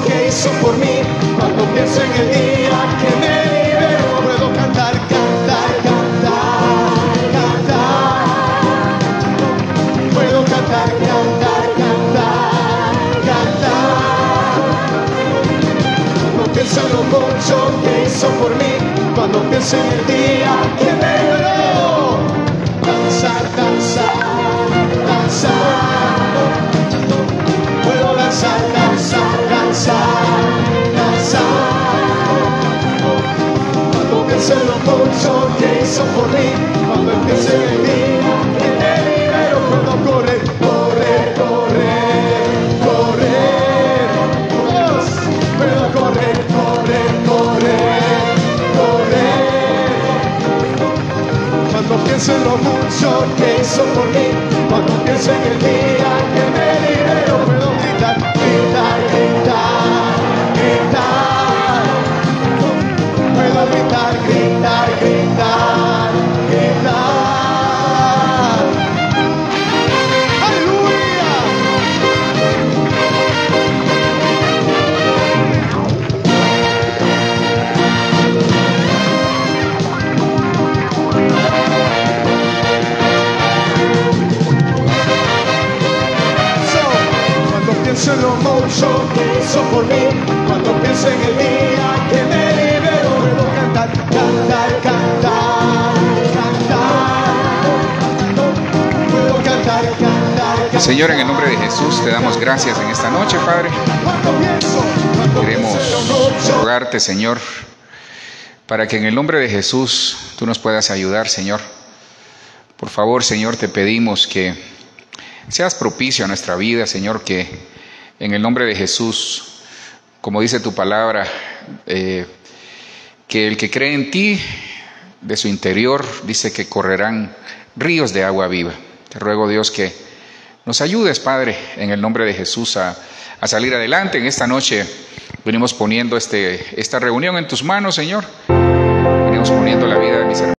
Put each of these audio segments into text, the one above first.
Que hizo por mí, cuando pienso en el día que me liberó, puedo cantar, cantar, cantar, cantar. Puedo cantar, cantar, cantar, cantar. Cuando pienso en lo mucho que hizo por mí, cuando pienso en el día que me liberó, danzar, danzar, danzar. Puedo danzar, danzar, danzar, danzar. Cuando pienso en lo mucho que hizo por mí, cuando pienso en el día que me liberó, puedo correr, correr, correr, correr. Dios, puedo correr, correr, correr, correr. Cuando pienso en lo mucho que hizo por mí, cuando pienso en el día que me liberó, puedo gritar, gritar, gritar, gritar. Puedo gritar, gritar, gritar, gritar. ¡Aleluya! Cuando pienso en lo mucho que hizo por mí, cuando pienso en el día que me liberó, puedo cantar, cantar, cantar, cantar. Puedo cantar, cantar, cantar. Señor, en el nombre de Jesús te damos gracias en esta noche, Padre. Queremos rogarte, Señor, para que en el nombre de Jesús tú nos puedas ayudar, Señor. Por favor, Señor, te pedimos que seas propicio a nuestra vida, Señor, que en el nombre de Jesús, como dice tu palabra, que el que cree en ti, de su interior, dice que correrán ríos de agua viva. Te ruego, Dios, que nos ayudes, Padre, en el nombre de Jesús a salir adelante. En esta noche venimos poniendo esta reunión en tus manos, Señor. Venimos poniendo la vida de mis hermanos.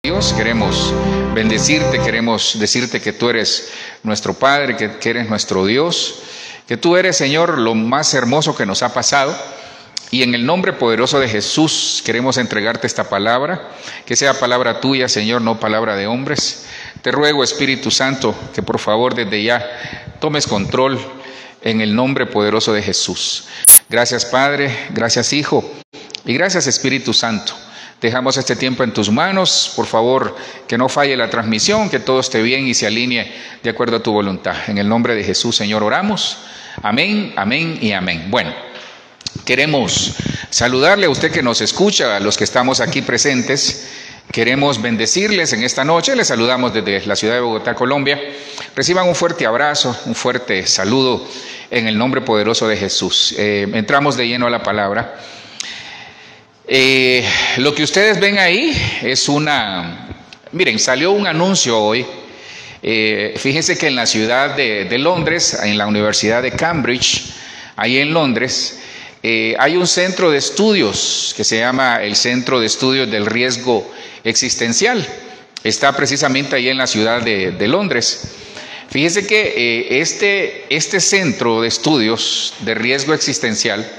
Dios, queremos bendecirte, queremos decirte que tú eres nuestro Padre, que eres nuestro Dios, que tú eres, Señor, lo más hermoso que nos ha pasado. Y en el nombre poderoso de Jesús queremos entregarte esta palabra, que sea palabra tuya, Señor, no palabra de hombres. Te ruego, Espíritu Santo, que por favor desde ya tomes control en el nombre poderoso de Jesús. Gracias, Padre, gracias, Hijo, y gracias, Espíritu Santo. Dejamos este tiempo en tus manos, por favor, que no falle la transmisión, que todo esté bien y se alinee de acuerdo a tu voluntad. En el nombre de Jesús, Señor, oramos. Amén, amén y amén. Bueno, queremos saludarle a usted que nos escucha, a los que estamos aquí presentes. Queremos bendecirles en esta noche. Les saludamos desde la ciudad de Bogotá, Colombia. Reciban un fuerte abrazo, un fuerte saludo en el nombre poderoso de Jesús. Entramos de lleno a la palabra. Lo que ustedes ven ahí es miren, salió un anuncio hoy. Fíjense que en la ciudad de Londres, en la Universidad de Cambridge, ahí en Londres, hay un centro de estudios que se llama el Centro de Estudios del Riesgo Existencial. Está precisamente ahí en la ciudad de Londres. Fíjense que este centro de estudios de riesgo existencial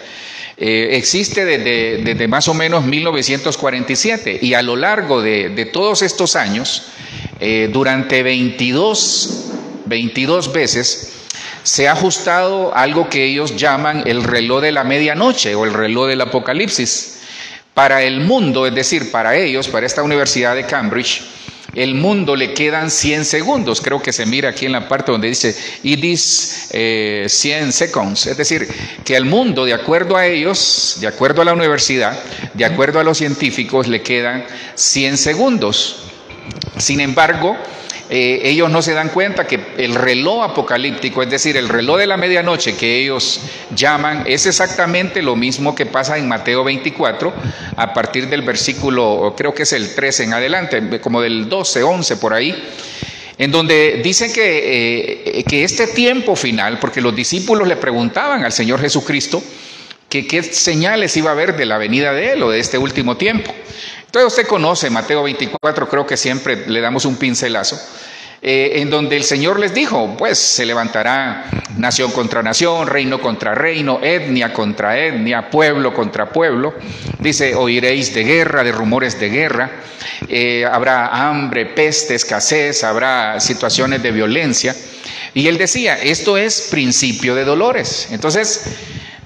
existe desde más o menos 1947, y a lo largo de todos estos años, durante 22 veces, se ha ajustado algo que ellos llaman el reloj de la medianoche o el reloj del apocalipsis. Para el mundo, es decir, para ellos, para esta Universidad de Cambridge, el mundo le quedan 100 segundos. Creo que se mira aquí en la parte donde dice it is 100 seconds. Es decir, que al mundo, de acuerdo a ellos, de acuerdo a la universidad, de acuerdo a los científicos, le quedan 100 segundos. Sin embargo, ellos no se dan cuenta que el reloj apocalíptico, es decir, el reloj de la medianoche que ellos llaman, es exactamente lo mismo que pasa en Mateo 24, a partir del versículo, creo que es el 13 en adelante, como del 12, 11 por ahí, en donde dice que este tiempo final, porque los discípulos le preguntaban al Señor Jesucristo que qué señales iba a haber de la venida de Él o de este último tiempo. Entonces usted conoce Mateo 24, creo que siempre le damos un pincelazo, en donde el Señor les dijo, pues se levantará nación contra nación, reino contra reino, etnia contra etnia, pueblo contra pueblo. Dice, oiréis de guerra, de rumores de guerra, habrá hambre, peste, escasez, habrá situaciones de violencia. Y él decía, esto es principio de dolores. Entonces,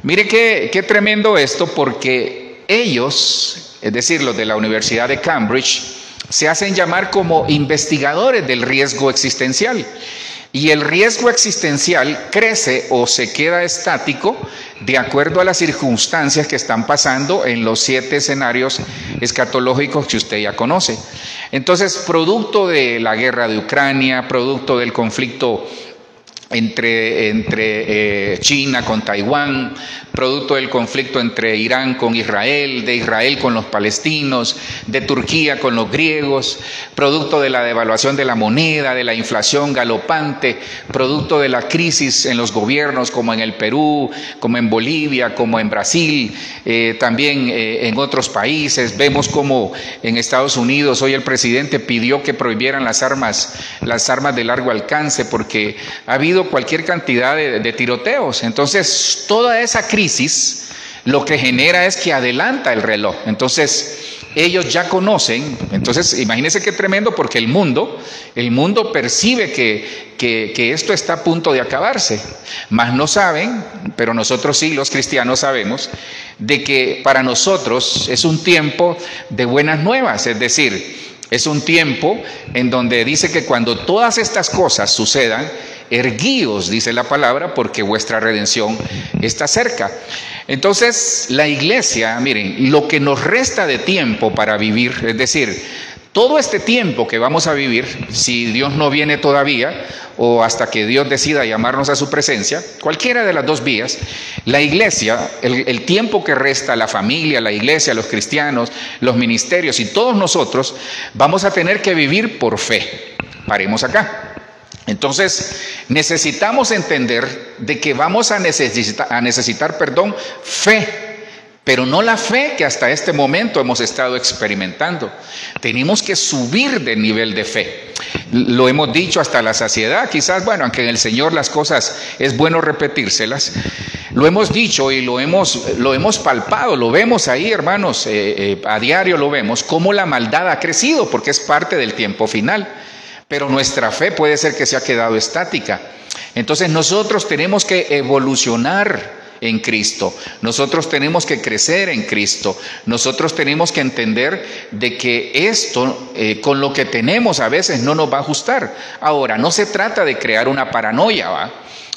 mire qué tremendo esto, porque ellos, es decir, los de la Universidad de Cambridge, se hacen llamar como investigadores del riesgo existencial. Y el riesgo existencial crece o se queda estático de acuerdo a las circunstancias que están pasando en los 7 escenarios escatológicos que usted ya conoce. Entonces, producto de la guerra de Ucrania, producto del conflicto entre China con Taiwán, producto del conflicto entre Irán con Israel, de Israel con los palestinos, de Turquía con los griegos, producto de la devaluación de la moneda, de la inflación galopante, producto de la crisis en los gobiernos como en el Perú, como en Bolivia, como en Brasil, también en otros países. Vemos como en Estados Unidos hoy el presidente pidió que prohibieran las armas de largo alcance porque ha habido cualquier cantidad de tiroteos. Entonces, toda esa crisis lo que genera es que adelanta el reloj. Entonces, ellos ya conocen. Entonces, imagínense qué tremendo, porque el mundo percibe que esto está a punto de acabarse. Mas no saben, pero nosotros sí, los cristianos sabemos, de que para nosotros es un tiempo de buenas nuevas. Es decir, es un tiempo en donde dice que cuando todas estas cosas sucedan, erguíos, dice la palabra, porque vuestra redención está cerca. Entonces, la iglesia, miren, lo que nos resta de tiempo para vivir, es decir, todo este tiempo que vamos a vivir, si Dios no viene todavía, o hasta que Dios decida llamarnos a su presencia, cualquiera de las dos vías, la iglesia, el tiempo que resta, la familia, la iglesia, los cristianos, los ministerios y todos nosotros, vamos a tener que vivir por fe. Paremos acá. Entonces, necesitamos entender de que vamos a necesitar fe pero no la fe que hasta este momento hemos estado experimentando. Tenemos que subir de nivel de fe. Lo hemos dicho hasta la saciedad, quizás, bueno, aunque en el Señor las cosas es bueno repetírselas, lo hemos dicho y lo hemos palpado, lo vemos ahí, hermanos, a diario lo vemos, cómo la maldad ha crecido, porque es parte del tiempo final, pero nuestra fe puede ser que se ha quedado estática. Entonces nosotros tenemos que evolucionar en Cristo, nosotros tenemos que crecer en Cristo, nosotros tenemos que entender de que esto con lo que tenemos a veces no nos va a ajustar. Ahora, no se trata de crear una paranoia, ¿va?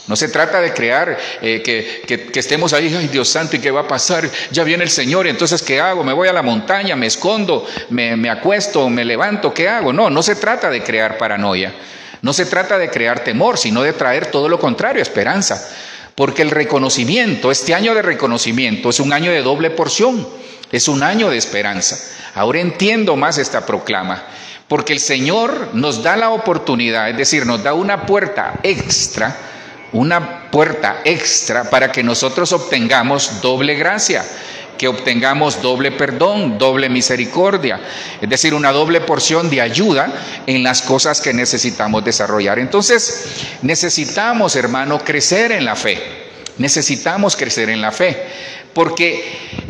No se trata de crear que estemos ahí, ay Dios santo, ¿y qué va a pasar? Ya viene el Señor, entonces ¿qué hago? ¿Me voy a la montaña? ¿Me escondo? ¿Me acuesto? ¿Me levanto? ¿Qué hago? No, no se trata de crear paranoia, no se trata de crear temor, sino de traer todo lo contrario, esperanza. Porque el reconocimiento, este año de reconocimiento es un año de doble porción, es un año de esperanza. Ahora entiendo más esta proclama, porque el Señor nos da la oportunidad, es decir, nos da una puerta extra para que nosotros obtengamos doble gracia, que obtengamos doble perdón, doble misericordia, es decir, una doble porción de ayuda en las cosas que necesitamos desarrollar. Entonces, necesitamos, hermano, crecer en la fe. Necesitamos crecer en la fe, porque,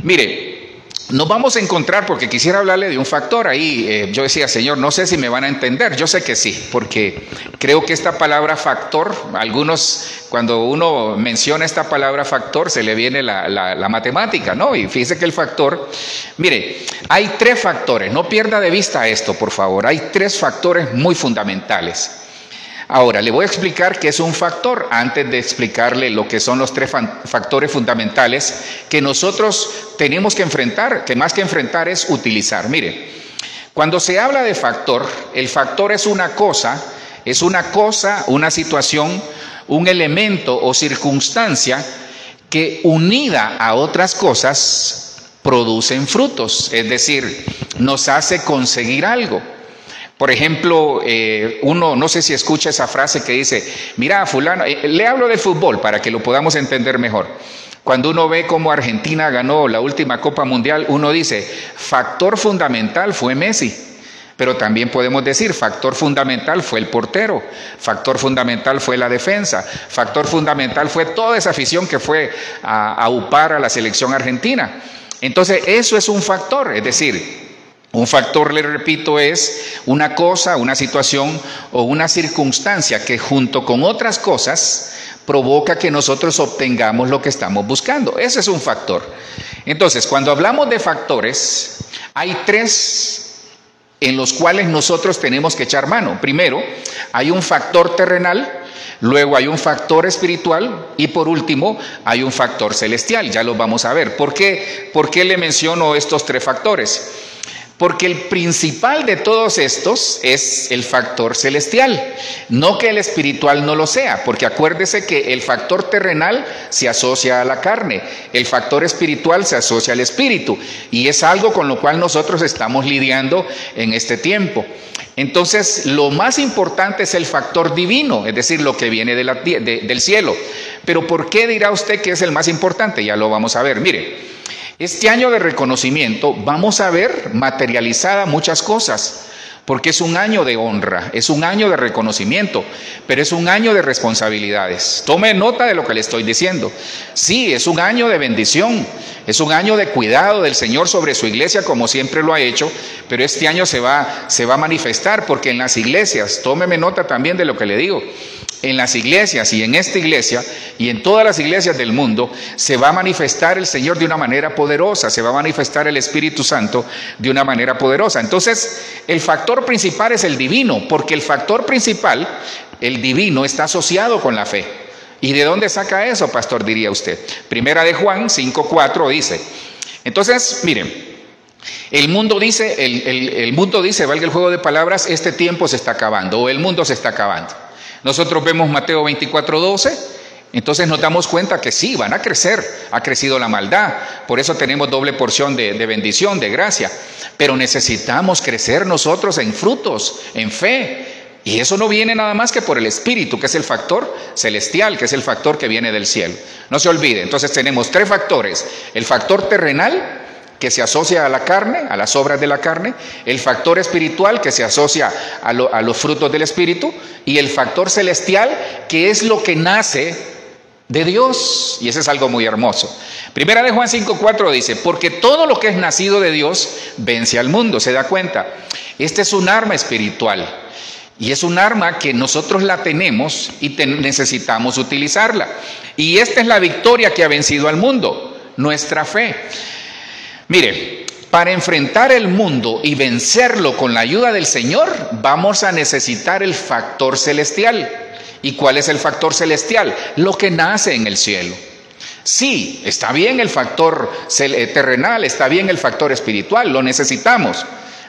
mire, nos vamos a encontrar, porque quisiera hablarle de un factor ahí. Yo decía, Señor, no sé si me van a entender. Yo sé que sí, porque creo que esta palabra factor, algunos, cuando uno menciona esta palabra factor, se le viene la matemática, ¿no? Y fíjese que el factor, mire, hay tres factores, no pierda de vista esto, por favor. Hay tres factores muy fundamentales. Ahora, le voy a explicar qué es un factor antes de explicarle lo que son los tres factores fundamentales que nosotros tenemos que enfrentar, que más que enfrentar es utilizar. Mire, cuando se habla de factor, el factor es una cosa, una situación, un elemento o circunstancia que unida a otras cosas producen frutos, es decir, nos hace conseguir algo. Por ejemplo, uno, no sé si escucha esa frase que dice, mira, fulano, le hablo del fútbol para que lo podamos entender mejor. Cuando uno ve cómo Argentina ganó la última Copa Mundial, uno dice, factor fundamental fue Messi. Pero también podemos decir, factor fundamental fue el portero, factor fundamental fue la defensa, factor fundamental fue toda esa afición que fue a upar a la selección argentina. Entonces, eso es un factor, es decir, un factor, le repito, es una cosa, una situación o una circunstancia que junto con otras cosas provoca que nosotros obtengamos lo que estamos buscando. Ese es un factor. Entonces, cuando hablamos de factores, hay tres en los cuales nosotros tenemos que echar mano. Primero, hay un factor terrenal, luego hay un factor espiritual y por último hay un factor celestial. Ya lo vamos a ver. ¿Por qué le menciono estos tres factores? Porque el principal de todos estos es el factor celestial, no que el espiritual no lo sea, porque acuérdese que el factor terrenal se asocia a la carne, el factor espiritual se asocia al espíritu, y es algo con lo cual nosotros estamos lidiando en este tiempo. Entonces, lo más importante es el factor divino, es decir, lo que viene del cielo. Pero ¿por qué dirá usted que es el más importante? Ya lo vamos a ver. Mire, este año de reconocimiento vamos a ver materializada muchas cosas, porque es un año de honra, es un año de reconocimiento, pero es un año de responsabilidades. Tome nota de lo que le estoy diciendo. Sí, es un año de bendición, es un año de cuidado del Señor sobre su iglesia, como siempre lo ha hecho, pero este año se va a manifestar, porque en las iglesias, tómeme nota también de lo que le digo, en las iglesias y en esta iglesia y en todas las iglesias del mundo se va a manifestar el Señor de una manera poderosa, se va a manifestar el Espíritu Santo de una manera poderosa. Entonces, el factor principal es el divino, porque el factor principal, el divino, está asociado con la fe. ¿Y de dónde saca eso, pastor, diría usted? Primera de Juan 5:4 dice. Entonces, miren, el mundo dice, valga el juego de palabras, este tiempo se está acabando, o el mundo se está acabando. Nosotros vemos Mateo 24:12, entonces nos damos cuenta que sí, van a crecer, ha crecido la maldad, por eso tenemos doble porción de bendición, de gracia, pero necesitamos crecer nosotros en frutos, en fe, Y eso no viene nada más que por el Espíritu, que es el factor celestial, que es el factor que viene del cielo. No se olvide, entonces tenemos 3 factores: el factor terrenal, que se asocia a la carne, a las obras de la carne; el factor espiritual, que se asocia a los frutos del Espíritu; y el factor celestial, que es lo que nace de Dios. Y ese es algo muy hermoso. Primera de Juan 5:4 dice: porque todo lo que es nacido de Dios vence al mundo. ¿Se da cuenta? Este es un arma espiritual. Y es un arma que nosotros la tenemos y necesitamos utilizarla. Y esta es la victoria que ha vencido al mundo: nuestra fe. Mire, para enfrentar el mundo y vencerlo con la ayuda del Señor, vamos a necesitar el factor celestial. ¿Y cuál es el factor celestial? Lo que nace en el cielo. Sí, está bien el factor terrenal, está bien el factor espiritual, lo necesitamos,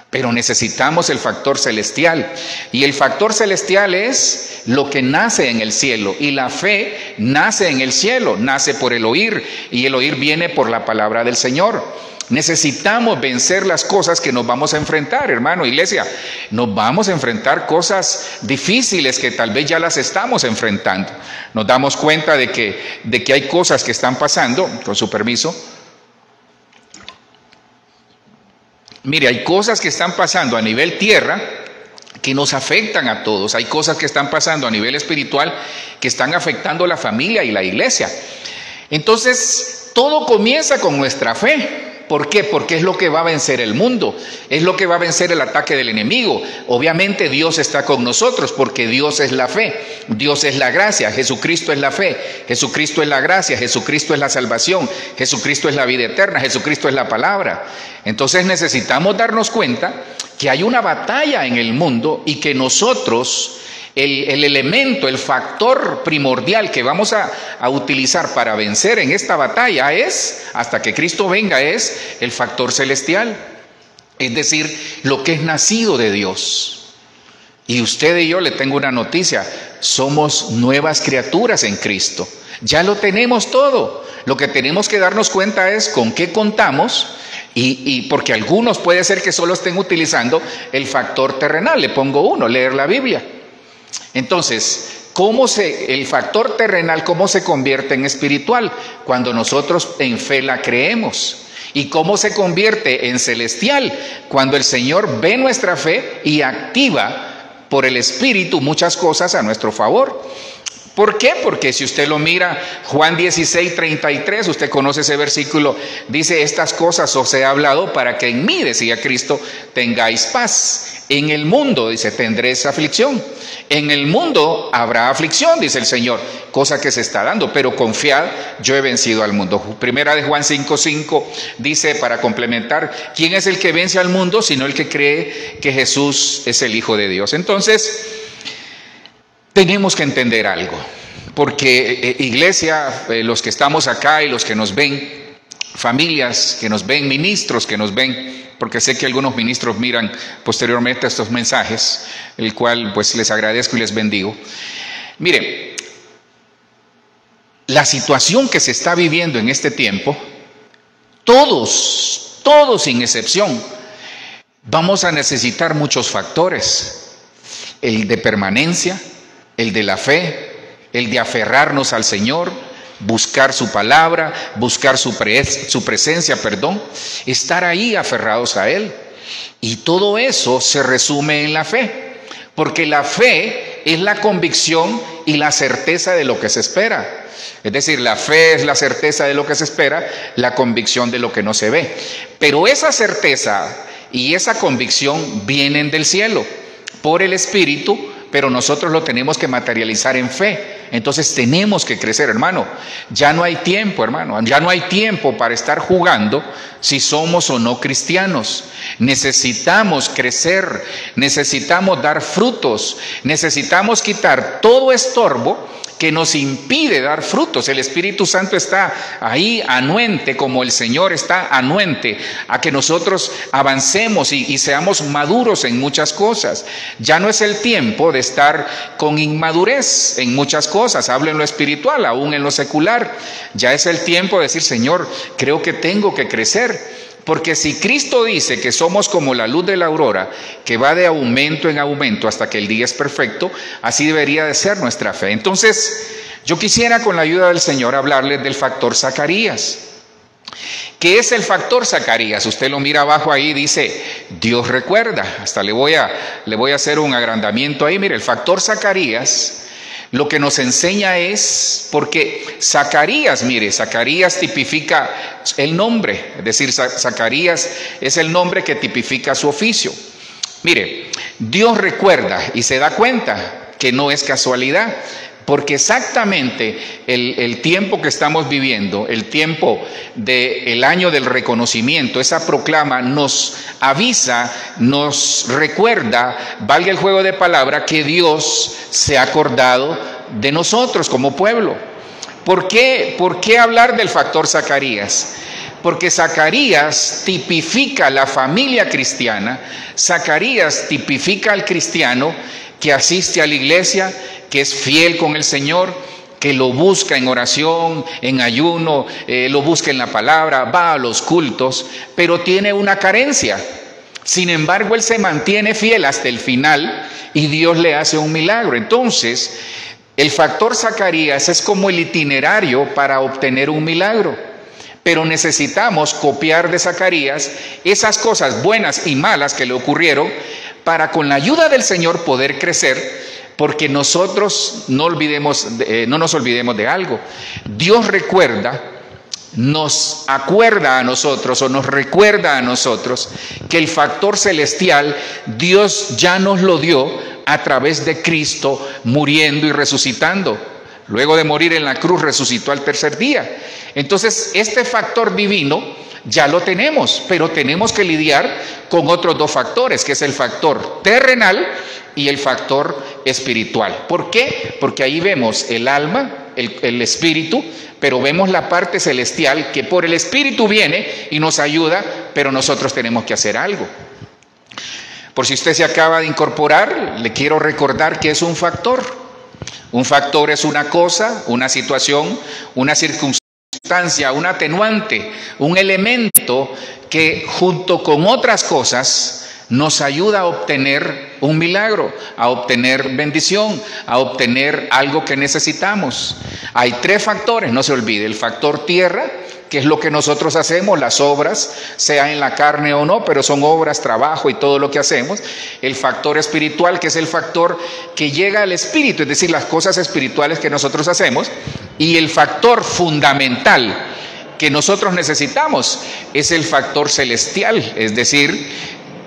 pero necesitamos el factor celestial. Y el factor celestial es lo que nace en el cielo. Y la fe nace en el cielo, nace por el oír, y el oír viene por la palabra del Señor. Necesitamos vencer las cosas que nos vamos a enfrentar, hermano, iglesia. Nos vamos a enfrentar cosas difíciles que tal vez ya las estamos enfrentando. Nos damos cuenta de que hay cosas que están pasando, con su permiso. Mire, hay cosas que están pasando a nivel tierra que nos afectan a todos. Hay cosas que están pasando a nivel espiritual que están afectando a la familia y la iglesia. Entonces, todo comienza con nuestra fe. ¿Por qué? Porque es lo que va a vencer el mundo, es lo que va a vencer el ataque del enemigo. Obviamente Dios está con nosotros porque Dios es la fe, Dios es la gracia, Jesucristo es la fe, Jesucristo es la gracia, Jesucristo es la salvación, Jesucristo es la vida eterna, Jesucristo es la palabra. Entonces necesitamos darnos cuenta que hay una batalla en el mundo y que nosotros, el elemento, el factor primordial que vamos a utilizar para vencer en esta batalla es, hasta que Cristo venga, es el factor celestial. Es decir, lo que es nacido de Dios. Y usted y yo, le tengo una noticia: somos nuevas criaturas en Cristo. Ya lo tenemos todo. Lo que tenemos que darnos cuenta es con qué contamos. Y porque algunos puede ser que solo estén utilizando el factor terrenal. Le pongo uno: leer la Biblia. Entonces, el factor terrenal, ¿cómo se convierte en espiritual? Cuando nosotros en fe la creemos. ¿Y cómo se convierte en celestial? Cuando el Señor ve nuestra fe y activa por el Espíritu muchas cosas a nuestro favor. ¿Por qué? Porque si usted lo mira, Juan 16:33, usted conoce ese versículo, dice: estas cosas os he hablado para que en mí, decía Cristo, tengáis paz. En el mundo, dice, tendréis aflicción. En el mundo habrá aflicción, dice el Señor, cosa que se está dando, pero confiad, yo he vencido al mundo. Primera de Juan 5:5 dice, para complementar: ¿quién es el que vence al mundo sino el que cree que Jesús es el Hijo de Dios? Entonces, tenemos que entender algo, porque iglesia, los que estamos acá y los que nos ven, familias que nos ven, ministros que nos ven, porque sé que algunos ministros miran posteriormente estos mensajes, el cual pues les agradezco y les bendigo. Miren, la situación que se está viviendo en este tiempo, todos sin excepción, vamos a necesitar muchos factores: el de permanencia, el de la fe, el de aferrarnos al Señor, buscar su palabra, buscar su presencia, estar ahí aferrados a Él. Y todo eso se resume en la fe, porque la fe es la convicción y la certeza de lo que se espera. Es decir, la fe es la certeza de lo que se espera, la convicción de lo que no se ve. Pero esa certeza y esa convicción vienen del cielo, por el Espíritu, pero nosotros lo tenemos que materializar en fe. Entonces tenemos que crecer, hermano. Ya no hay tiempo, hermano. Ya no hay tiempo para estar jugando si somos o no cristianos. Necesitamos crecer, necesitamos dar frutos, necesitamos quitar todo estorbo que nos impide dar frutos. El Espíritu Santo está ahí anuente, como el Señor está anuente a que nosotros avancemos y seamos maduros en muchas cosas. Ya no es el tiempo de estar con inmadurez en muchas cosas, hablo en lo espiritual, aún en lo secular. Ya es el tiempo de decir: Señor, creo que tengo que crecer. Porque si Cristo dice que somos como la luz de la aurora, que va de aumento en aumento hasta que el día es perfecto, así debería de ser nuestra fe. Entonces, yo quisiera con la ayuda del Señor hablarles del factor Zacarías. ¿Qué es el factor Zacarías? Usted lo mira abajo ahí, dice, Dios recuerda. Hasta le voy a hacer un agrandamiento ahí. Mire, el factor Zacarías lo que nos enseña es, porque Zacarías, mire, Zacarías tipifica el nombre, es decir, Zacarías es el nombre que tipifica su oficio. Mire, Dios recuerda y se da cuenta que no es casualidad, porque exactamente el tiempo que estamos viviendo, el tiempo del año del reconocimiento, esa proclama nos avisa, nos recuerda, valga el juego de palabra, que Dios se ha acordado de nosotros como pueblo. ¿Por qué hablar del factor Zacarías? Porque Zacarías tipifica la familia cristiana, Zacarías tipifica al cristiano que asiste a la iglesia, que es fiel con el Señor, que lo busca en oración, en ayuno, lo busca en la palabra, va a los cultos, pero tiene una carencia. Sin embargo, él se mantiene fiel hasta el final y Dios le hace un milagro. Entonces, el factor Zacarías es como el itinerario para obtener un milagro. Pero necesitamos copiar de Zacarías esas cosas buenas y malas que le ocurrieron para con la ayuda del Señor poder crecer. Porque nosotros no nos olvidemos de algo. Dios recuerda, nos acuerda a nosotros o nos recuerda a nosotros que el factor celestial Dios ya nos lo dio a través de Cristo muriendo y resucitando. Luego de morir en la cruz resucitó al tercer día. Entonces este factor divino ya lo tenemos, pero tenemos que lidiar con otros dos factores, que es el factor terrenal y el factor espiritual. ¿Por qué? Porque ahí vemos el alma, el espíritu, pero vemos la parte celestial que por el espíritu viene y nos ayuda, pero nosotros tenemos que hacer algo. Por si usted se acaba de incorporar, le quiero recordar que es un factor. Un factor es una cosa, una situación, una circunstancia, un atenuante, un elemento que junto con otras cosas nos ayuda a obtener un milagro, a obtener bendición, a obtener algo que necesitamos. Hay tres factores, no se olvide: el factor tierra, que es lo que nosotros hacemos, las obras, sea en la carne o no, pero son obras, trabajo y todo lo que hacemos. El factor espiritual, que es el factor que llega al espíritu, es decir, las cosas espirituales que nosotros hacemos. Y el factor fundamental que nosotros necesitamos es el factor celestial, es decir,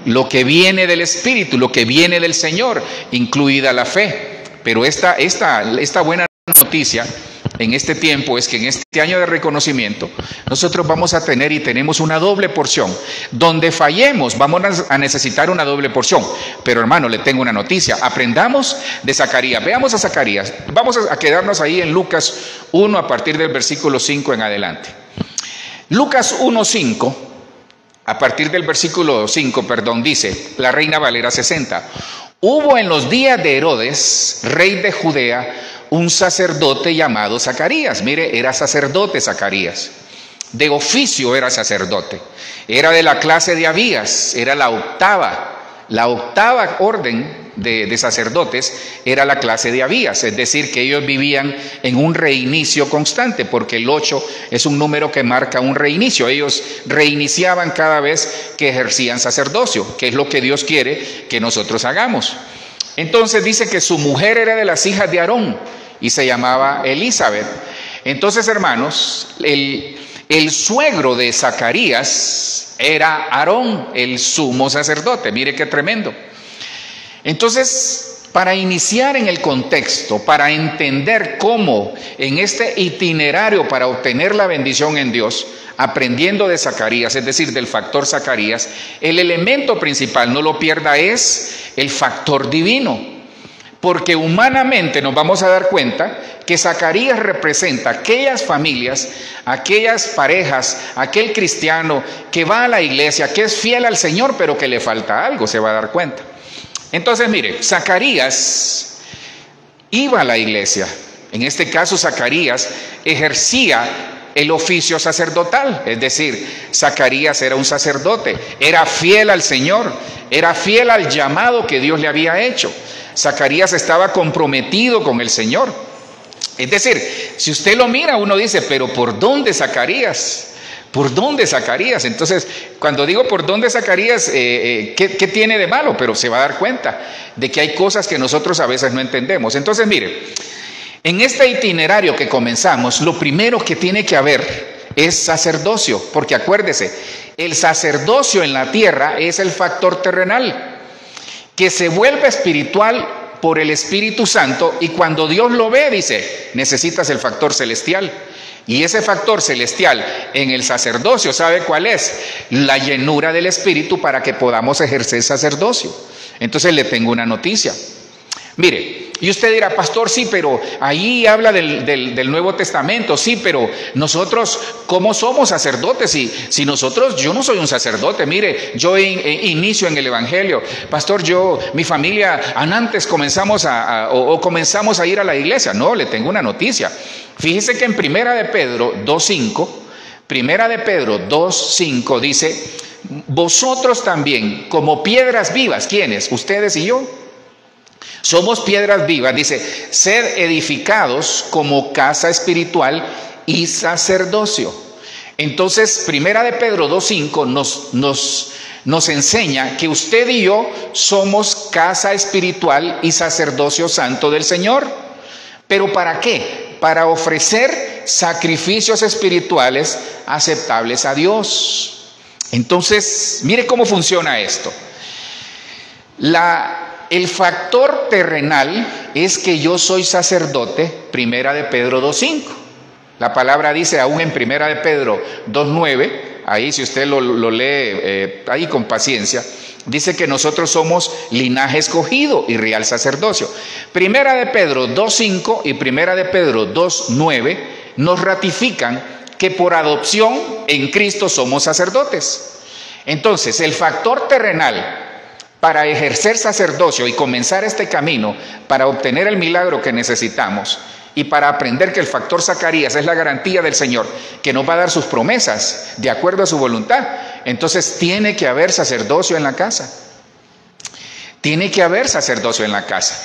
lo que viene del Espíritu, lo que viene del Señor, incluida la fe. Pero esta buena noticia en este tiempo es que en este año de reconocimiento nosotros vamos a tener y tenemos una doble porción. Donde fallemos vamos a necesitar una doble porción. Pero hermano, le tengo una noticia: aprendamos de Zacarías. Veamos a Zacarías. Vamos a quedarnos ahí en Lucas 1 a partir del versículo 5 en adelante. Lucas 1:5. A partir del versículo 5, dice la Reina Valera 60. Hubo en los días de Herodes, rey de Judea, un sacerdote llamado Zacarías. Mire, era sacerdote Zacarías. De oficio era sacerdote. Era de la clase de Abías. Era la octava orden de sacerdotes, era la clase de Abías. Es decir, que ellos vivían en un reinicio constante, porque el 8 es un número que marca un reinicio. Ellos reiniciaban cada vez que ejercían sacerdocio, que es lo que Dios quiere que nosotros hagamos. Entonces dice que su mujer era de las hijas de Aarón y se llamaba Elizabeth. Entonces, hermanos, el suegro de Zacarías era Aarón, el sumo sacerdote. Mire qué tremendo. Entonces, para iniciar en el contexto, para entender cómo en este itinerario para obtener la bendición en Dios, aprendiendo de Zacarías, es decir, del factor Zacarías, el elemento principal, no lo pierda, es el factor divino. Porque humanamente nos vamos a dar cuenta que Zacarías representa aquellas familias, aquellas parejas, aquel cristiano que va a la iglesia, que es fiel al Señor, pero que le falta algo, se va a dar cuenta. Entonces, mire, Zacarías iba a la iglesia. En este caso, Zacarías ejercía el oficio sacerdotal. Es decir, Zacarías era un sacerdote, era fiel al Señor, era fiel al llamado que Dios le había hecho. Zacarías estaba comprometido con el Señor. Es decir, si usted lo mira, uno dice, pero ¿por dónde Zacarías? ¿Por dónde Zacarías? Entonces, cuando digo por dónde Zacarías, ¿qué tiene de malo? Pero se va a dar cuenta de que hay cosas que nosotros a veces no entendemos. Entonces, mire, en este itinerario que comenzamos, lo primero que tiene que haber es sacerdocio, porque acuérdese, el sacerdocio en la tierra es el factor terrenal, que se vuelve espiritual por el Espíritu Santo, y cuando Dios lo ve, dice, necesitas el factor celestial. Y ese factor celestial en el sacerdocio, ¿sabe cuál es? La llenura del Espíritu para que podamos ejercer sacerdocio. Entonces le tengo una noticia. Mire, y usted dirá, pastor, sí, pero ahí habla del Nuevo Testamento, sí, pero nosotros, ¿cómo somos sacerdotes? Si nosotros, yo no soy un sacerdote, mire, yo inicio en el Evangelio, pastor, mi familia, antes comenzamos comenzamos a ir a la iglesia. No, le tengo una noticia. Fíjese que en Primera de Pedro 2:5 dice, vosotros también, como piedras vivas, ¿quiénes? Ustedes y yo. Somos piedras vivas, dice, sed edificados como casa espiritual y sacerdocio. Entonces, Primera de Pedro 2:5 nos enseña que usted y yo somos casa espiritual y sacerdocio santo del Señor. ¿Pero para qué? Para ofrecer sacrificios espirituales aceptables a Dios. Entonces, mire cómo funciona esto. El factor terrenal es que yo soy sacerdote, Primera de Pedro 2:5. La palabra dice aún en Primera de Pedro 2:9, ahí si usted lo lee ahí con paciencia, dice que nosotros somos linaje escogido y real sacerdocio. Primera de Pedro 2:5 y Primera de Pedro 2:9 nos ratifican que por adopción en Cristo somos sacerdotes. Entonces, el factor terrenal para ejercer sacerdocio y comenzar este camino, para obtener el milagro que necesitamos y para aprender que el factor Zacarías es la garantía del Señor, que nos va a dar sus promesas de acuerdo a su voluntad, entonces tiene que haber sacerdocio en la casa. Tiene que haber sacerdocio en la casa.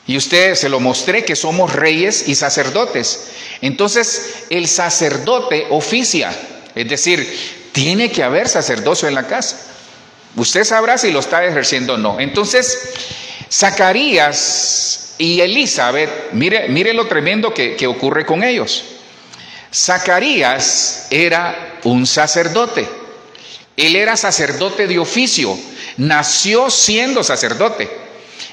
Y usted se lo mostré que somos reyes y sacerdotes. Entonces el sacerdote oficia, es decir, tiene que haber sacerdocio en la casa. Usted sabrá si lo está ejerciendo o no. Entonces, Zacarías y Elizabeth, mire lo tremendo que ocurre con ellos. Zacarías era un sacerdote. Él era sacerdote de oficio. Nació siendo sacerdote.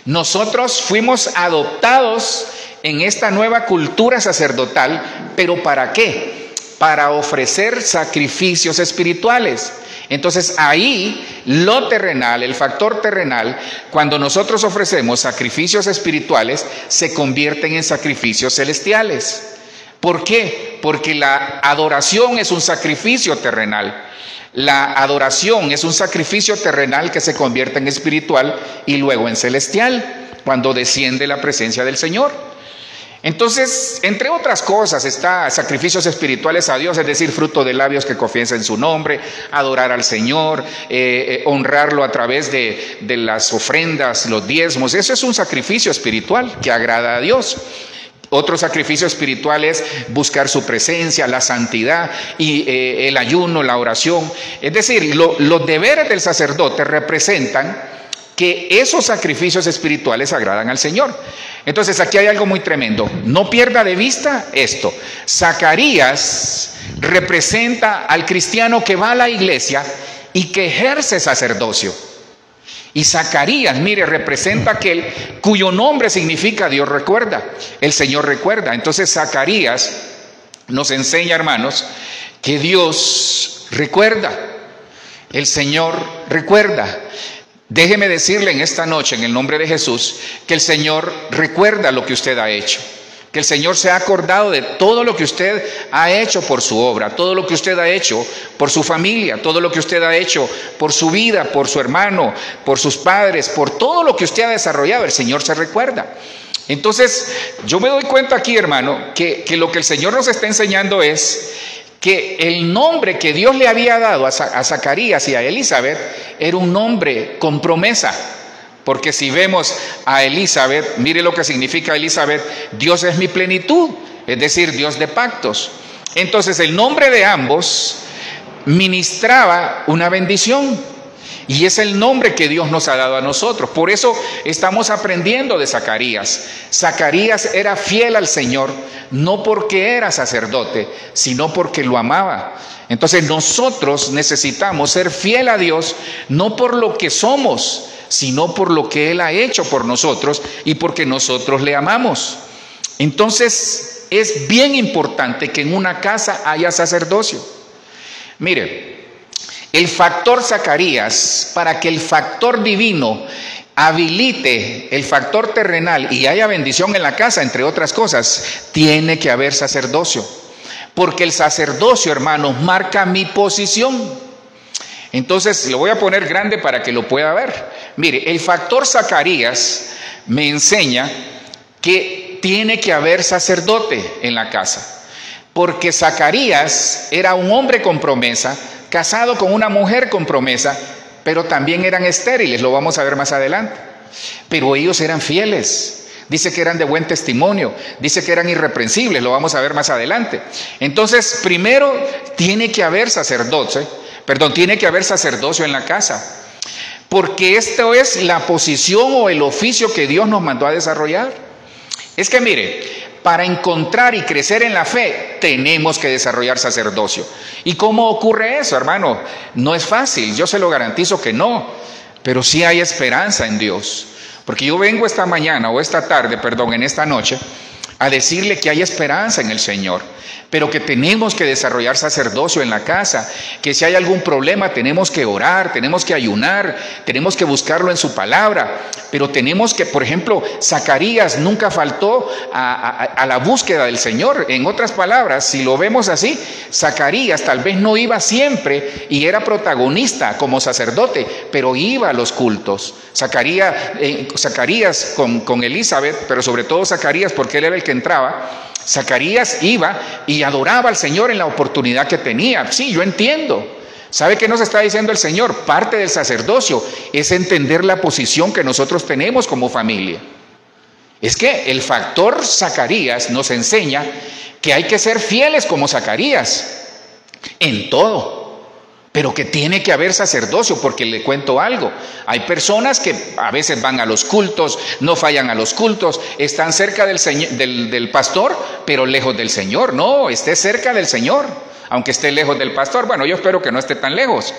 Nosotros fuimos adoptados en esta nueva cultura sacerdotal, ¿pero para qué? Para ofrecer sacrificios espirituales. Entonces ahí lo terrenal, el factor terrenal, cuando nosotros ofrecemos sacrificios espirituales, se convierten en sacrificios celestiales. ¿Por qué? Porque la adoración es un sacrificio terrenal. La adoración es un sacrificio terrenal que se convierte en espiritual y luego en celestial, cuando desciende la presencia del Señor. Entonces, entre otras cosas, está sacrificios espirituales a Dios, es decir, fruto de labios que confiesen su nombre, adorar al Señor, honrarlo a través de las ofrendas, los diezmos. Eso es un sacrificio espiritual que agrada a Dios. Otro sacrificio espiritual es buscar su presencia, la santidad y el ayuno, la oración. Es decir, los deberes del sacerdote representan que esos sacrificios espirituales agradan al Señor. Entonces aquí hay algo muy tremendo. No pierda de vista esto. Zacarías representa al cristiano que va a la iglesia y que ejerce sacerdocio. Y Zacarías, mire, representa aquel cuyo nombre significa Dios recuerda, el Señor recuerda. Entonces Zacarías nos enseña, hermanos, que Dios recuerda, el Señor recuerda. Déjeme decirle en esta noche, en el nombre de Jesús, que el Señor recuerda lo que usted ha hecho. Que el Señor se ha acordado de todo lo que usted ha hecho por su obra, todo lo que usted ha hecho por su familia, todo lo que usted ha hecho por su vida, por su hermano, por sus padres, por todo lo que usted ha desarrollado. El Señor se recuerda. Entonces, yo me doy cuenta aquí, hermano, que lo que el Señor nos está enseñando es que el nombre que Dios le había dado a Zacarías y a Elizabeth era un nombre con promesa. Porque si vemos a Elizabeth, mire lo que significa Elizabeth: Dios es mi plenitud, es decir, Dios de pactos. Entonces el nombre de ambos ministraba una bendición, y es el nombre que Dios nos ha dado a nosotros. Por eso estamos aprendiendo de Zacarías. Zacarías era fiel al Señor, no porque era sacerdote, sino porque lo amaba. Entonces nosotros necesitamos ser fiel a Dios, no por lo que somos, sino por lo que Él ha hecho por nosotros y porque nosotros le amamos. Entonces es bien importante que en una casa haya sacerdocio. Mire, el factor Zacarías, para que el factor divino habilite el factor terrenal y haya bendición en la casa, entre otras cosas, tiene que haber sacerdocio. Porque el sacerdocio, hermanos, marca mi posición. Entonces, lo voy a poner grande para que lo pueda ver. Mire, el factor Zacarías me enseña que tiene que haber sacerdote en la casa. Porque Zacarías era un hombre con promesa, casado con una mujer con promesa, pero también eran estériles, lo vamos a ver más adelante. Pero ellos eran fieles. Dice que eran de buen testimonio, dice que eran irreprensibles, lo vamos a ver más adelante. Entonces, primero tiene que haber sacerdocio en la casa, porque esto es la posición o el oficio que Dios nos mandó a desarrollar. Es que mire, para encontrar y crecer en la fe, tenemos que desarrollar sacerdocio. ¿Y cómo ocurre eso, hermano? No es fácil, yo se lo garantizo que no, pero sí hay esperanza en Dios. Porque yo vengo esta noche, a decirle que hay esperanza en el Señor, pero que tenemos que desarrollar sacerdocio en la casa, que si hay algún problema tenemos que orar, tenemos que ayunar, tenemos que buscarlo en su palabra, pero tenemos que, por ejemplo, Zacarías nunca faltó a la búsqueda del Señor. En otras palabras, si lo vemos así, Zacarías tal vez no iba siempre y era protagonista como sacerdote, pero iba a los cultos. Zacarías con Elizabeth, pero sobre todo Zacarías porque él era el que entraba. Zacarías iba y adoraba al Señor en la oportunidad que tenía. Sí, yo entiendo. ¿Sabe qué nos está diciendo el Señor? Parte del sacerdocio es entender la posición que nosotros tenemos como familia. Es que el factor Zacarías nos enseña que hay que ser fieles como Zacarías en todo. Pero que tiene que haber sacerdocio, porque le cuento algo. Hay personas que a veces van a los cultos, no fallan a los cultos, están cerca del pastor, pero lejos del Señor. No, esté cerca del Señor, aunque esté lejos del pastor. Bueno, yo espero que no esté tan lejos.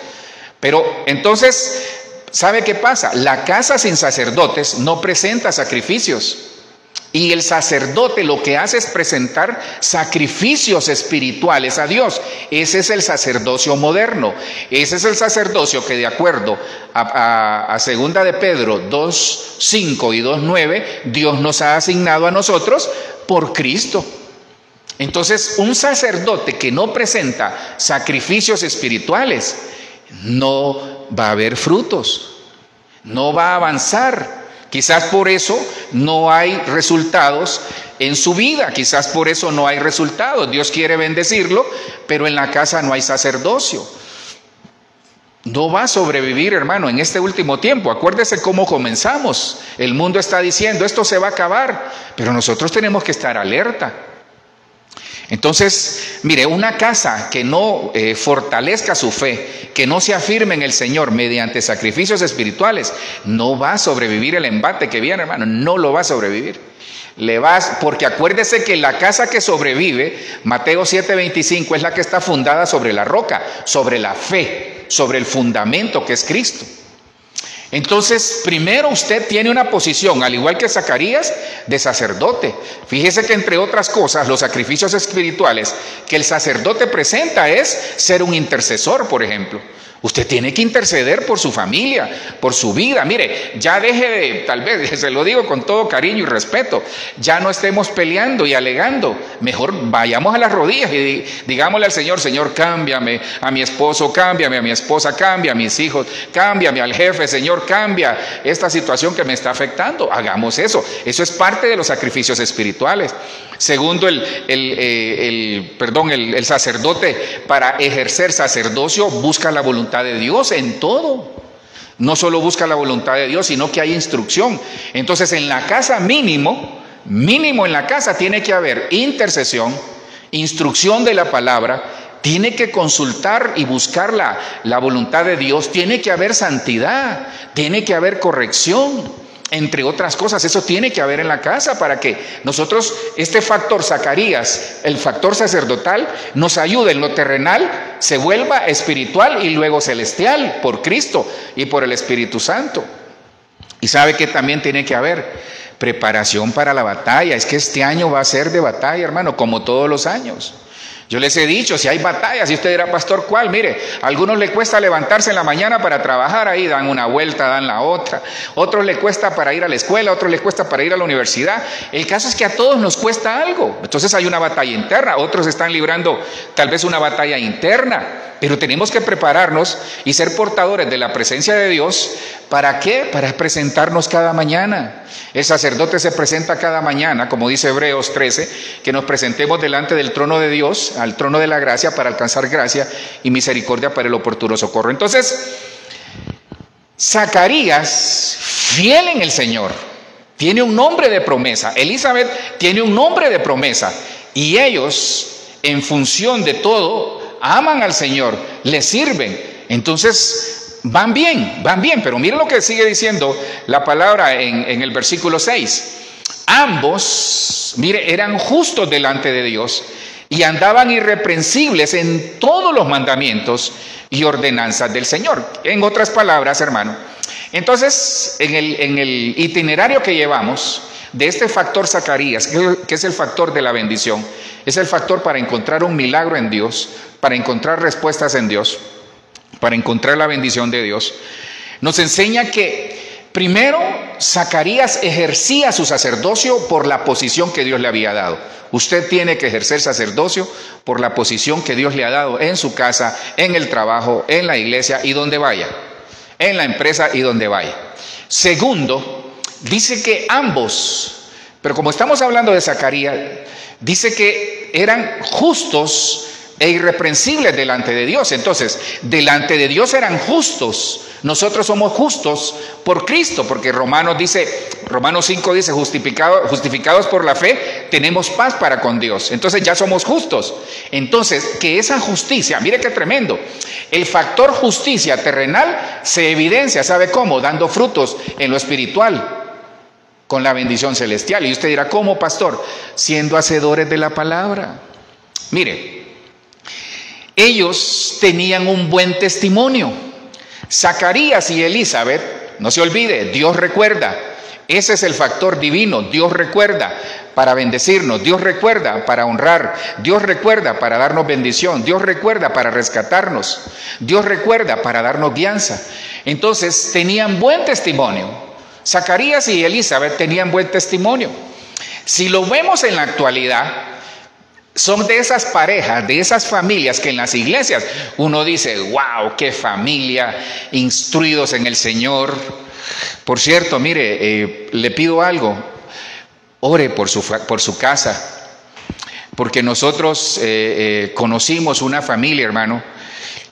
Pero entonces, ¿sabe qué pasa? La casa sin sacerdotes no presenta sacrificios. Y el sacerdote lo que hace es presentar sacrificios espirituales a Dios. Ese es el sacerdocio moderno. Ese es el sacerdocio que, de acuerdo a 2 de Pedro 2:5 y 2:9, Dios nos ha asignado a nosotros por Cristo. Entonces, un sacerdote que no presenta sacrificios espirituales no va a haber frutos, no va a avanzar. Quizás por eso no hay resultados en su vida, quizás por eso no hay resultados. Dios quiere bendecirlo, pero en la casa no hay sacerdocio. No va a sobrevivir, hermano, en este último tiempo. Acuérdese cómo comenzamos. El mundo está diciendo, esto se va a acabar, pero nosotros tenemos que estar alerta. Entonces, mire, una casa que no fortalezca su fe, que no se afirme en el Señor mediante sacrificios espirituales, no va a sobrevivir el embate que viene, hermano, no lo va a sobrevivir. Porque acuérdese que la casa que sobrevive, Mateo 7:25, es la que está fundada sobre la roca, sobre la fe, sobre el fundamento que es Cristo. Entonces, primero usted tiene una posición, al igual que Zacarías, de sacerdote. Fíjese que, entre otras cosas, los sacrificios espirituales que el sacerdote presenta es ser un intercesor, por ejemplo. Usted tiene que interceder por su familia, por su vida. Mire, ya deje de, tal vez, se lo digo con todo cariño y respeto, ya no estemos peleando y alegando. Mejor vayamos a las rodillas y digámosle al Señor: Señor, cámbiame a mi esposo, cámbiame a mi esposa, cambia a mis hijos, cámbiame al jefe, Señor, cambia esta situación que me está afectando. Hagamos eso. Eso es parte de los sacrificios espirituales. Segundo, el sacerdote, para ejercer sacerdocio, busca la voluntad de Dios en todo. No solo busca la voluntad de Dios, sino que hay instrucción. Entonces, en la casa mínimo en la casa tiene que haber intercesión, instrucción de la palabra, tiene que consultar y buscar la voluntad de Dios, tiene que haber santidad, tiene que haber corrección. Entre otras cosas, eso tiene que haber en la casa para que nosotros, este factor Zacarías, el factor sacerdotal, nos ayude en lo terrenal, se vuelva espiritual y luego celestial por Cristo y por el Espíritu Santo. Y sabe que también tiene que haber preparación para la batalla. Es que este año va a ser de batalla, hermano, como todos los años. Yo les he dicho, si hay batallas, y usted dirá: pastor, ¿cuál? Mire, a algunos les cuesta levantarse en la mañana para trabajar, ahí dan una vuelta, dan la otra. Otros les cuesta para ir a la escuela, otros les cuesta para ir a la universidad. El caso es que a todos nos cuesta algo. Entonces hay una batalla interna, otros están librando tal vez una batalla interna. Pero tenemos que prepararnos y ser portadores de la presencia de Dios. ¿Para qué? Para presentarnos cada mañana. El sacerdote se presenta cada mañana, como dice Hebreos 13, que nos presentemos delante del trono de Dios, al trono de la gracia, para alcanzar gracia y misericordia para el oportuno socorro. Entonces, Zacarías, fiel en el Señor, tiene un nombre de promesa. Elizabeth tiene un nombre de promesa. Y ellos, en función de todo, aman al Señor, le sirven. Entonces van bien, pero miren lo que sigue diciendo la palabra en el versículo 6. Ambos, mire, eran justos delante de Dios y andaban irreprensibles en todos los mandamientos y ordenanzas del Señor. En otras palabras, hermano, entonces en el itinerario que llevamos de este factor Zacarías, que es el factor de la bendición, es el factor para encontrar un milagro en Dios, para encontrar respuestas en Dios, para encontrar la bendición de Dios. Nos enseña que primero Zacarías ejercía su sacerdocio por la posición que Dios le había dado. Usted tiene que ejercer sacerdocio por la posición que Dios le ha dado en su casa, en el trabajo, en la iglesia y donde vaya, en la empresa y donde vaya. Segundo, dice que ambos, pero como estamos hablando de Zacarías, dice que eran justos e irreprensibles delante de Dios. Entonces, delante de Dios eran justos. Nosotros somos justos por Cristo, porque Romanos 5 dice, justificados por la fe, tenemos paz para con Dios. Entonces ya somos justos. Entonces, que esa justicia, mire qué tremendo, el factor justicia terrenal se evidencia, ¿sabe cómo? Dando frutos en lo espiritual, con la bendición celestial. Y usted dirá: ¿cómo, pastor? Siendo hacedores de la palabra. Mire, ellos tenían un buen testimonio. Zacarías y Elizabeth, no se olvide, Dios recuerda. Ese es el factor divino. Dios recuerda para bendecirnos, Dios recuerda para honrar, Dios recuerda para darnos bendición, Dios recuerda para rescatarnos, Dios recuerda para darnos guianza. Entonces tenían buen testimonio. Zacarías y Elizabeth tenían buen testimonio. Si lo vemos en la actualidad, son de esas parejas, de esas familias que en las iglesias uno dice: wow, qué familia, instruidos en el Señor. Por cierto, mire, le pido algo: ore por su casa, porque nosotros conocimos una familia, hermano,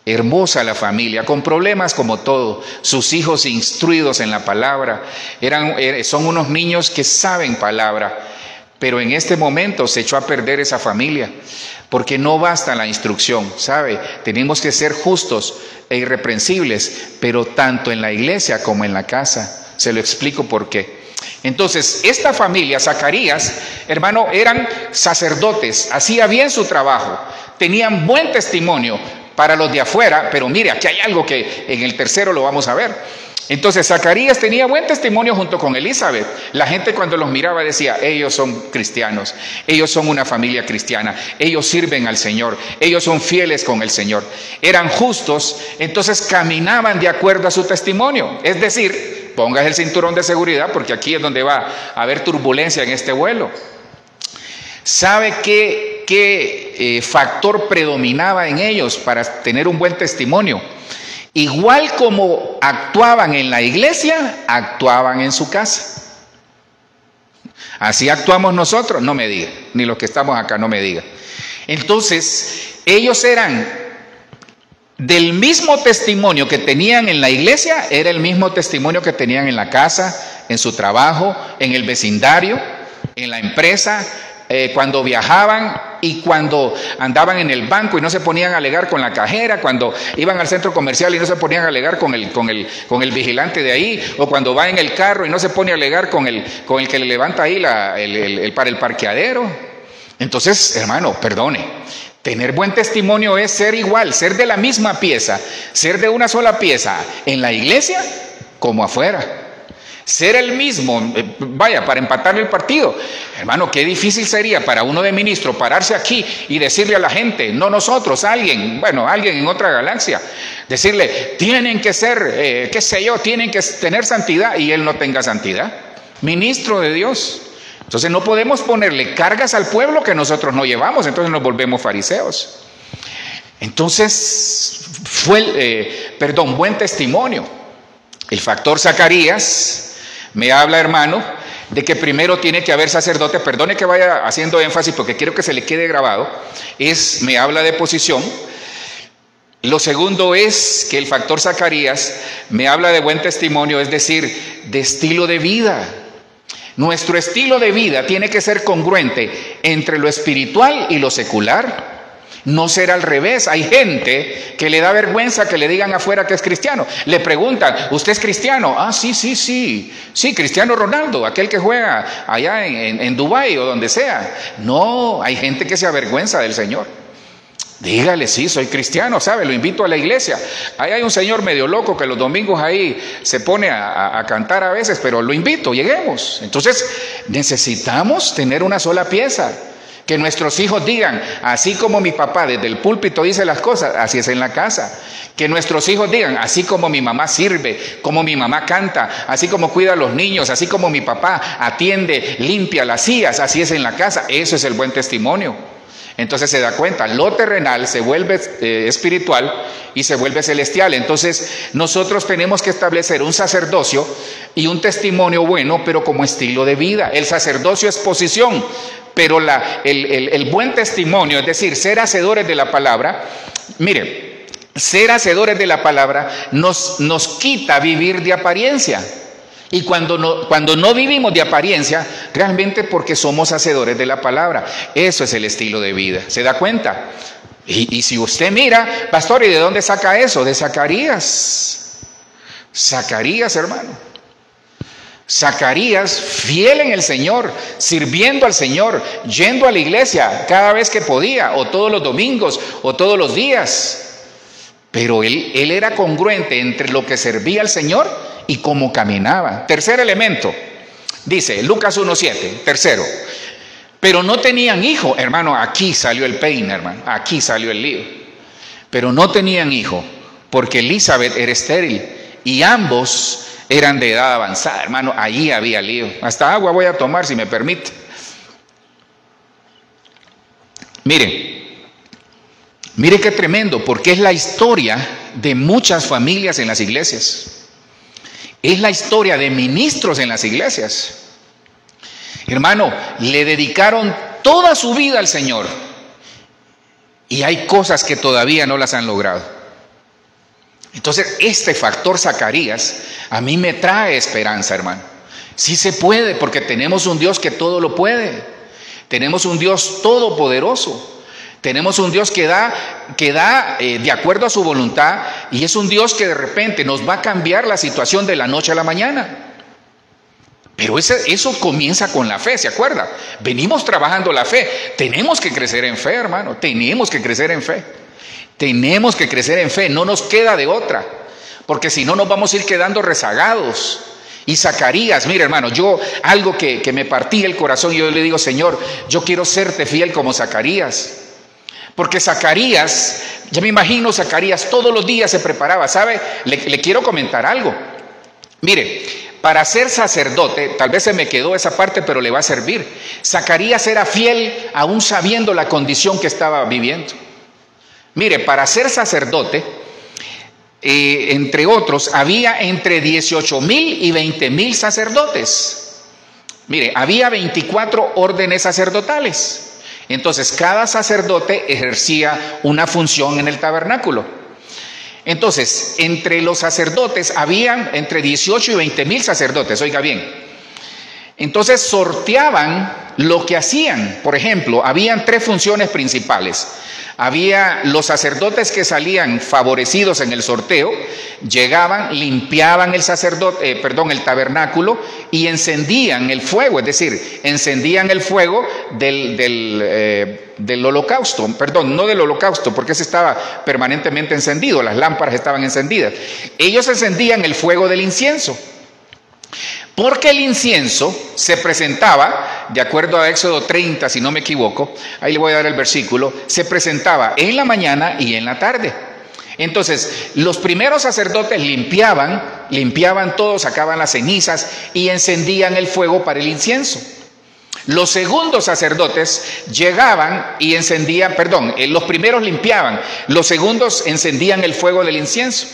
hermosa la familia, con problemas como todo, sus hijos instruidos en la palabra, son unos niños que saben palabra. Pero en este momento se echó a perder esa familia, porque no basta la instrucción, ¿sabe? Tenemos que ser justos e irreprensibles, pero tanto en la iglesia como en la casa. Se lo explico por qué. Entonces, esta familia, Zacarías, hermano, eran sacerdotes, hacía bien su trabajo, tenían buen testimonio para los de afuera, pero mire, aquí hay algo que en el tercero lo vamos a ver. Entonces Zacarías tenía buen testimonio junto con Elizabeth. La gente cuando los miraba decía, ellos son cristianos, ellos son una familia cristiana, ellos sirven al Señor, ellos son fieles con el Señor, eran justos, entonces caminaban de acuerdo a su testimonio. Es decir, pongas el cinturón de seguridad porque aquí es donde va a haber turbulencia en este vuelo. ¿Sabe qué factor predominaba en ellos para tener un buen testimonio? Igual como actuaban en la iglesia, actuaban en su casa. Así actuamos nosotros, no me diga, ni los que estamos acá, no me diga. Entonces, ellos eran del mismo testimonio que tenían en la iglesia, era el mismo testimonio que tenían en la casa, en su trabajo, en el vecindario, en la empresa, cuando viajaban y cuando andaban en el banco y no se ponían a alegar con la cajera, cuando iban al centro comercial y no se ponían a alegar con el vigilante de ahí, o cuando va en el carro y no se pone a alegar con el que le levanta ahí para el parqueadero. Entonces, hermano, perdone, tener buen testimonio es ser igual, ser de la misma pieza, ser de una sola pieza en la iglesia como afuera. Ser el mismo, vaya, para empatarle el partido. Hermano, qué difícil sería para uno de ministro pararse aquí y decirle a la gente, no nosotros, alguien en otra galaxia, decirle, tienen que ser, qué sé yo, tienen que tener santidad, y él no tenga santidad. Ministro de Dios. Entonces no podemos ponerle cargas al pueblo que nosotros no llevamos, entonces nos volvemos fariseos. Entonces, buen testimonio. El factor Zacarías me habla, hermano, de que primero tiene que haber sacerdote. Perdone que vaya haciendo énfasis porque quiero que se le quede grabado. Me habla de posición. Lo segundo es que el factor Zacarías me habla de buen testimonio, es decir, de estilo de vida. Nuestro estilo de vida tiene que ser congruente entre lo espiritual y lo secular. No ser al revés. Hay gente que le da vergüenza que le digan afuera que es cristiano. Le preguntan, ¿usted es cristiano? Ah, sí, Cristiano Ronaldo, aquel que juega allá en Dubái o donde sea. No, hay gente que se avergüenza del Señor. Dígale, sí, soy cristiano, ¿sabe? Lo invito a la iglesia. Ahí hay un señor medio loco que los domingos ahí se pone a cantar a veces, pero lo invito, lleguemos. Entonces, necesitamos tener una sola pieza. Que nuestros hijos digan, así como mi papá desde el púlpito dice las cosas, así es en la casa. Que nuestros hijos digan, así como mi mamá sirve, como mi mamá canta, así como cuida a los niños, así como mi papá atiende, limpia las sillas, así es en la casa. Eso es el buen testimonio. Entonces se da cuenta, lo terrenal se vuelve espiritual y se vuelve celestial. Entonces nosotros tenemos que establecer un sacerdocio y un testimonio bueno, pero como estilo de vida. El sacerdocio es posición, pero el buen testimonio, es decir, ser hacedores de la palabra, mire, ser hacedores de la palabra nos quita vivir de apariencia. Y cuando no vivimos de apariencia, realmente porque somos hacedores de la palabra. Eso es el estilo de vida. ¿Se da cuenta? Y si usted mira, pastor, ¿y de dónde saca eso? De Zacarías. Zacarías, hermano. Zacarías, fiel en el Señor, sirviendo al Señor, yendo a la iglesia cada vez que podía, o todos los domingos, o todos los días. Pero él era congruente entre lo que servía al Señor y cómo caminaba. Tercer elemento, dice Lucas 1:7, tercero. Pero no tenían hijo, hermano, aquí salió el peine, hermano, aquí salió el lío. Pero no tenían hijo, porque Elizabeth era estéril y ambos eran de edad avanzada, hermano, allí había lío. Hasta agua voy a tomar, si me permite. Mire qué tremendo, porque es la historia de muchas familias en las iglesias. Es la historia de ministros en las iglesias. Hermano, le dedicaron toda su vida al Señor y hay cosas que todavía no las han logrado. Entonces, este factor Zacarías a mí me trae esperanza, hermano. Sí se puede, porque tenemos un Dios que todo lo puede. Tenemos un Dios todopoderoso. Tenemos un Dios que da de acuerdo a su voluntad, y es un Dios que de repente nos va a cambiar la situación de la noche a la mañana. Pero eso comienza con la fe, ¿se acuerda? Venimos trabajando la fe. Tenemos que crecer en fe, hermano. Tenemos que crecer en fe. Tenemos que crecer en fe. No nos queda de otra. porque si no nos vamos a ir quedando rezagados. Y Zacarías, mira hermano, algo que me partía el corazón, yo le digo, Señor, yo quiero serte fiel como Zacarías. Porque Zacarías, ya me imagino Zacarías todos los días se preparaba, ¿sabe? Le quiero comentar algo. Mire, para ser sacerdote, tal vez se me quedó esa parte, pero le va a servir. Zacarías era fiel aún sabiendo la condición que estaba viviendo. Mire, para ser sacerdote, entre otros, había entre 18,000 y 20,000 sacerdotes. Mire, había 24 órdenes sacerdotales. Entonces, cada sacerdote ejercía una función en el tabernáculo. Entonces, entre los sacerdotes habían entre 18 y 20,000 sacerdotes, oiga bien. Entonces, sorteaban lo que hacían. Por ejemplo, habían 3 funciones principales. Había los sacerdotes que salían favorecidos en el sorteo, llegaban, limpiaban el tabernáculo y encendían el fuego, es decir, encendían el fuego del holocausto, no del holocausto, porque ese estaba permanentemente encendido, las lámparas estaban encendidas. Ellos encendían el fuego del incienso. Porque el incienso se presentaba, de acuerdo a Éxodo 30, si no me equivoco, ahí le voy a dar el versículo, se presentaba en la mañana y en la tarde. Entonces, los primeros sacerdotes limpiaban todo, sacaban las cenizas y encendían el fuego para el incienso. Los segundos sacerdotes llegaban y los primeros limpiaban, los segundos encendían el fuego del incienso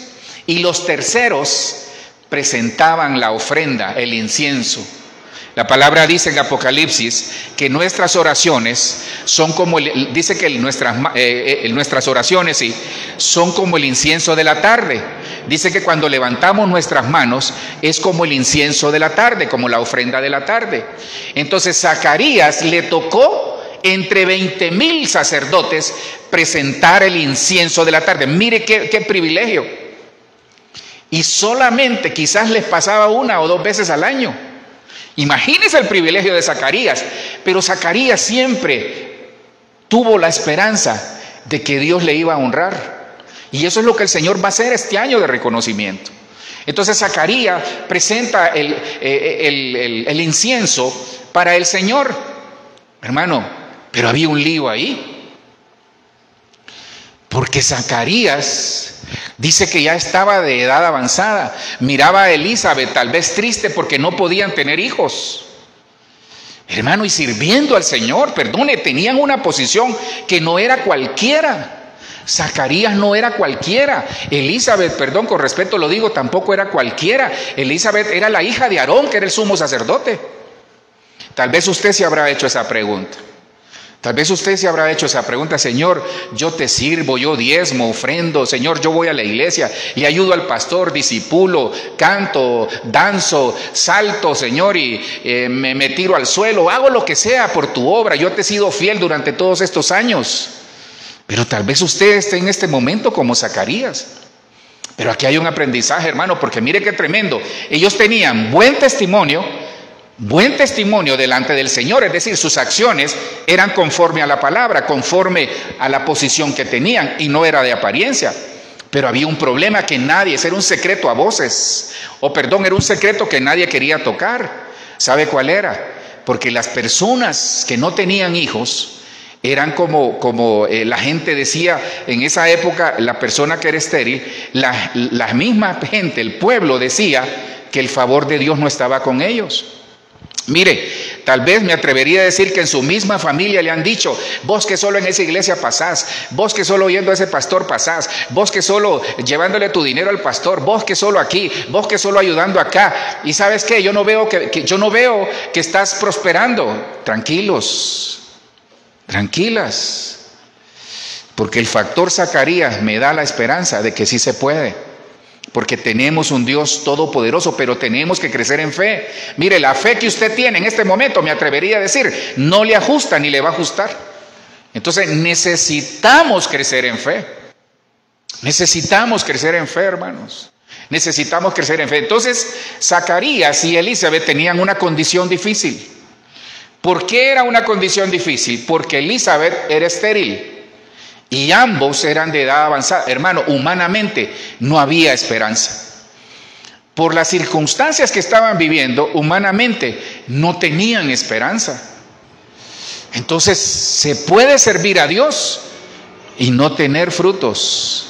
y los terceros presentaban la ofrenda, el incienso. La palabra dice en Apocalipsis que nuestras oraciones son como, dice que nuestras oraciones son como el incienso de la tarde. Dice que cuando levantamos nuestras manos es como el incienso de la tarde, como la ofrenda de la tarde. Entonces Zacarías le tocó entre 20,000 sacerdotes presentar el incienso de la tarde. Mire qué privilegio. Y solamente quizás les pasaba 1 o 2 veces al año. Imagínense el privilegio de Zacarías. Pero Zacarías siempre tuvo la esperanza de que Dios le iba a honrar. Y eso es lo que el Señor va a hacer este año de reconocimiento. Entonces Zacarías presenta el incienso para el Señor. Hermano, pero había un lío ahí. Porque Zacarías dice que ya estaba de edad avanzada. Miraba a Elizabeth tal vez triste porque no podían tener hijos. Hermano, y sirviendo al Señor, tenían una posición que no era cualquiera. Zacarías no era cualquiera. Elizabeth, con respeto lo digo, tampoco era cualquiera. Elizabeth era la hija de Aarón, que era el sumo sacerdote. Tal vez usted se habrá hecho esa pregunta. Señor, yo te sirvo, yo diezmo, ofrendo, Señor, yo voy a la iglesia, le ayudo al pastor, discipulo, canto, danzo, salto, Señor, y me tiro al suelo, hago lo que sea por tu obra, yo te he sido fiel durante todos estos años. Pero tal vez usted esté en este momento como Zacarías. Pero aquí hay un aprendizaje, hermano, porque mire qué tremendo. Ellos tenían buen testimonio delante del Señor, es decir, sus acciones eran conforme a la palabra, conforme a la posición que tenían, y no era de apariencia. Pero había un problema que ese era un secreto a voces, era un secreto que nadie quería tocar. ¿Sabe cuál era? Porque las personas que no tenían hijos eran como la gente decía en esa época, la persona que era estéril, la misma gente, el pueblo decía que el favor de Dios no estaba con ellos. Mire, tal vez me atrevería a decir que en su misma familia le han dicho: vos que solo en esa iglesia pasás, vos que solo oyendo a ese pastor pasás, vos que solo llevándole tu dinero al pastor, vos que solo aquí, vos que solo ayudando acá. Y ¿sabes qué? Yo no veo que estás prosperando. Tranquilos, tranquilas, porque el factor Zacarías me da la esperanza de que sí se puede. Porque tenemos un Dios todopoderoso, pero tenemos que crecer en fe. Mire, la fe que usted tiene en este momento, me atrevería a decir, no le ajusta ni le va a ajustar. Entonces necesitamos crecer en fe. Necesitamos crecer en fe, hermanos. Necesitamos crecer en fe. Entonces Zacarías y Elizabeth tenían una condición difícil. ¿Por qué era una condición difícil? Porque Elizabeth era estéril y ambos eran de edad avanzada. Hermano, humanamente no había esperanza. Por las circunstancias que estaban viviendo, humanamente no tenían esperanza. Entonces, se puede servir a Dios y no tener frutos.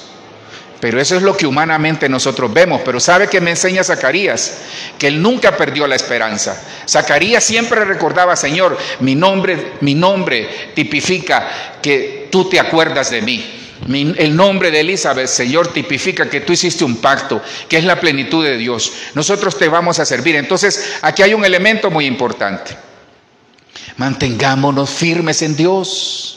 Pero eso es lo que humanamente nosotros vemos. Pero ¿sabe qué me enseña Zacarías? Que él nunca perdió la esperanza. Zacarías siempre recordaba: Señor, mi nombre tipifica que tú te acuerdas de mí. El nombre de Elizabeth, Señor, tipifica que tú hiciste un pacto, que es la plenitud de Dios. Nosotros te vamos a servir. Entonces, aquí hay un elemento muy importante. Mantengámonos firmes en Dios.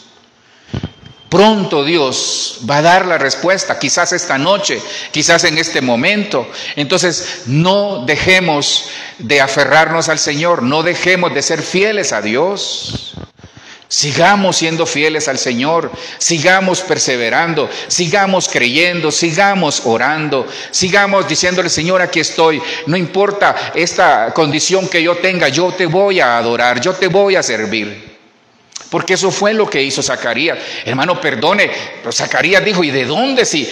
Pronto Dios va a dar la respuesta, quizás esta noche, quizás en este momento. Entonces, no dejemos de aferrarnos al Señor, no dejemos de ser fieles a Dios. Sigamos siendo fieles al Señor, sigamos perseverando, sigamos creyendo, sigamos orando, sigamos diciéndole: Señor, aquí estoy, no importa esta condición que yo tenga, yo te voy a adorar, yo te voy a servir. Porque eso fue lo que hizo Zacarías. Hermano, perdone, pero Zacarías dijo: ¿y de dónde? Si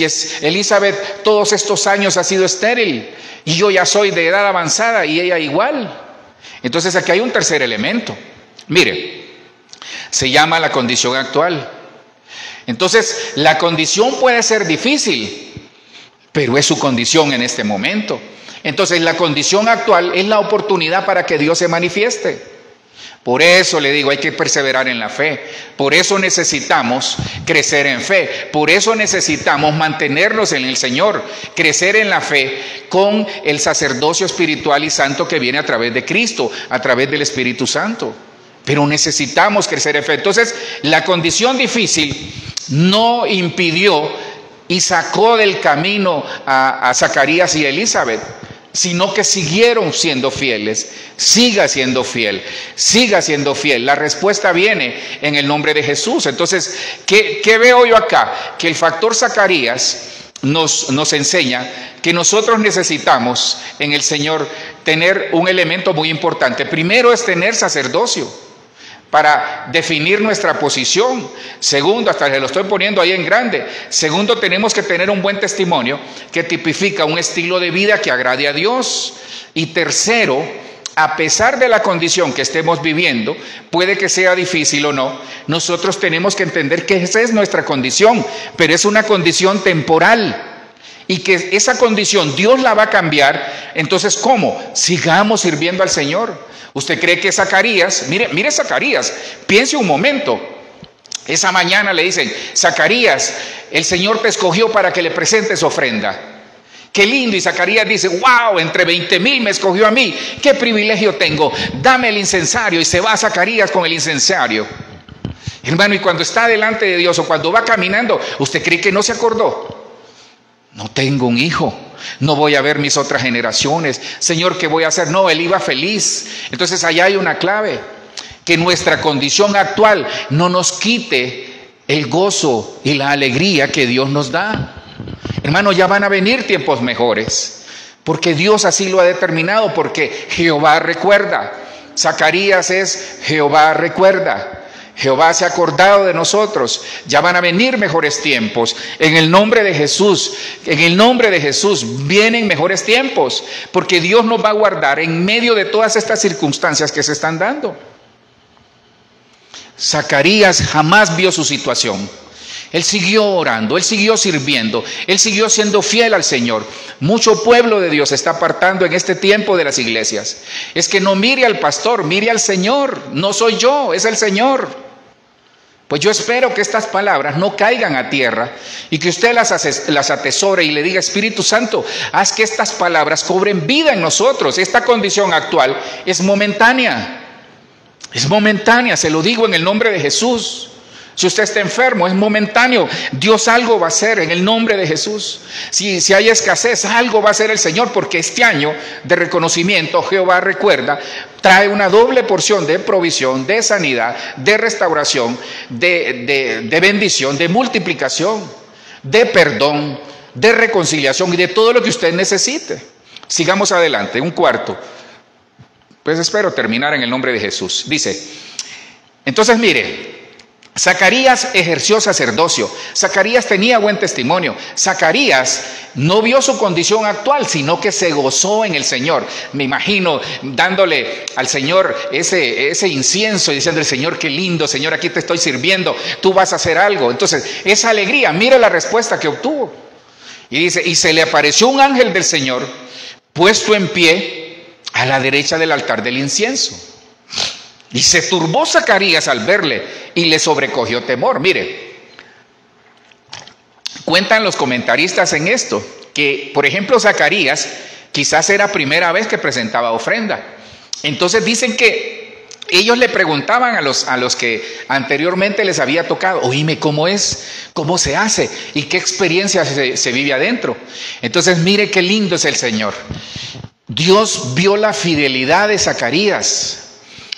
es Elizabeth todos estos años ha sido estéril y yo ya soy de edad avanzada y ella igual. Entonces aquí hay un tercer elemento. Mire, se llama la condición actual. Entonces, la condición puede ser difícil, pero es su condición en este momento. Entonces, la condición actual es la oportunidad para que Dios se manifieste. Por eso le digo, hay que perseverar en la fe. Por eso necesitamos crecer en fe. Por eso necesitamos mantenernos en el Señor, crecer en la fe con el sacerdocio espiritual y santo que viene a través de Cristo, a través del Espíritu Santo. Pero necesitamos crecer en fe. Entonces, la condición difícil no impidió y sacó del camino a Zacarías y Elizabeth, sino que siguieron siendo fieles. Siga siendo fiel, siga siendo fiel. La respuesta viene en el nombre de Jesús. Entonces, ¿qué veo yo acá? Que el factor Zacarías nos enseña que nosotros necesitamos en el Señor tener un elemento muy importante. Primero es tener sacerdocio para definir nuestra posición. Segundo, hasta se lo estoy poniendo ahí en grande. Segundo, tenemos que tener un buen testimonio que tipifica un estilo de vida que agrade a Dios. Y tercero, a pesar de la condición que estemos viviendo, puede que sea difícil o no, nosotros tenemos que entender que esa es nuestra condición, pero es una condición temporal. Y que esa condición Dios la va a cambiar. Entonces, ¿cómo? Sigamos sirviendo al Señor. ¿Usted cree que Zacarías, mire Zacarías, piense un momento, esa mañana le dicen: Zacarías, el Señor te escogió para que le presentes ofrenda? Qué lindo. Y Zacarías dice: wow, entre 20,000 me escogió a mí, qué privilegio tengo, dame el incensario. Y se va Zacarías con el incensario. Hermano, y cuando está delante de Dios o cuando va caminando, ¿usted cree que no se acordó? No tengo un hijo, no voy a ver mis otras generaciones. Señor, ¿qué voy a hacer? No, él iba feliz. Entonces allá hay una clave: que nuestra condición actual no nos quite el gozo y la alegría que Dios nos da. Hermano, ya van a venir tiempos mejores, porque Dios así lo ha determinado, porque Jehová recuerda. Zacarías es: Jehová recuerda. Jehová se ha acordado de nosotros, ya van a venir mejores tiempos. En el nombre de Jesús, en el nombre de Jesús vienen mejores tiempos, porque Dios nos va a guardar en medio de todas estas circunstancias que se están dando. Zacarías jamás vio su situación. Él siguió orando, él siguió sirviendo, él siguió siendo fiel al Señor. Mucho pueblo de Dios se está apartando en este tiempo de las iglesias. Es que no mire al pastor, mire al Señor. No soy yo, es el Señor. Pues yo espero que estas palabras no caigan a tierra y que usted las atesore y le diga: Espíritu Santo, haz que estas palabras cobren vida en nosotros. Esta condición actual es momentánea, se lo digo en el nombre de Jesús. Si usted está enfermo, es momentáneo. Dios algo va a hacer en el nombre de Jesús. Si hay escasez, algo va a hacer el Señor, porque este año de reconocimiento, Jehová recuerda, trae una doble porción de provisión, de sanidad, de restauración, de bendición, de multiplicación, de perdón, de reconciliación y de todo lo que usted necesite. Sigamos adelante. Un cuarto. Pues espero terminar en el nombre de Jesús. Dice: entonces mire, Zacarías ejerció sacerdocio. Zacarías tenía buen testimonio. Zacarías no vio su condición actual, sino que se gozó en el Señor. Me imagino dándole al Señor ese incienso y diciendo: el Señor, qué lindo, Señor, aquí te estoy sirviendo, tú vas a hacer algo. Entonces, esa alegría, mira la respuesta que obtuvo. Y dice: y se le apareció un ángel del Señor puesto en pie a la derecha del altar del incienso. Y se turbó Zacarías al verle y le sobrecogió temor. Mire, cuentan los comentaristas en esto que, por ejemplo, Zacarías quizás era primera vez que presentaba ofrenda. Entonces dicen que ellos le preguntaban a los que anteriormente les había tocado: oíme, ¿cómo es? ¿Cómo se hace? ¿Y qué experiencia se vive adentro? Entonces mire qué lindo es el Señor. Dios vio la fidelidad de Zacarías.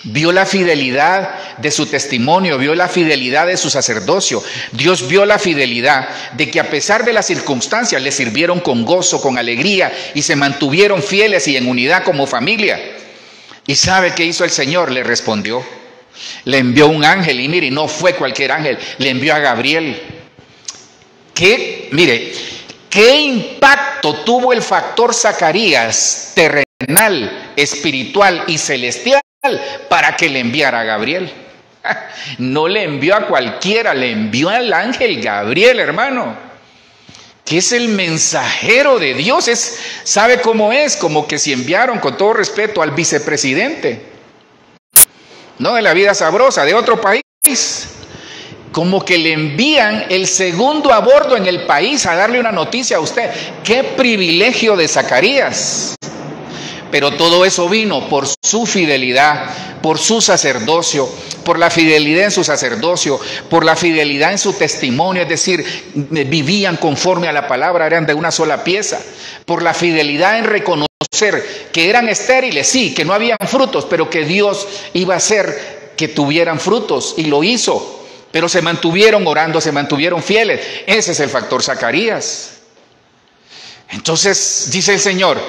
Vio la fidelidad de su testimonio, vio la fidelidad de su sacerdocio. Dios vio la fidelidad de que a pesar de las circunstancias le sirvieron con gozo, con alegría, y se mantuvieron fieles y en unidad como familia. ¿Y sabe qué hizo el Señor? Le respondió. Le envió un ángel, y mire, no fue cualquier ángel, le envió a Gabriel. Mire, ¿qué impacto tuvo el factor Zacarías terrenal, espiritual y celestial para que le enviara a Gabriel? No le envió a cualquiera, le envió al ángel Gabriel, hermano, que es el mensajero de Dios. ¿Sabe cómo es? Como que si enviaron, con todo respeto, al vicepresidente, no de la vida sabrosa, de otro país. Como que le envían el segundo a bordo en el país a darle una noticia a usted. ¡Qué privilegio de Zacarías! Pero todo eso vino por su fidelidad, por su sacerdocio, por la fidelidad en su sacerdocio, por la fidelidad en su testimonio, es decir, vivían conforme a la palabra, eran de una sola pieza, por la fidelidad en reconocer que eran estériles, sí, que no habían frutos, pero que Dios iba a hacer que tuvieran frutos, y lo hizo, pero se mantuvieron orando, se mantuvieron fieles. Ese es el factor Zacarías. Entonces dice el Señor: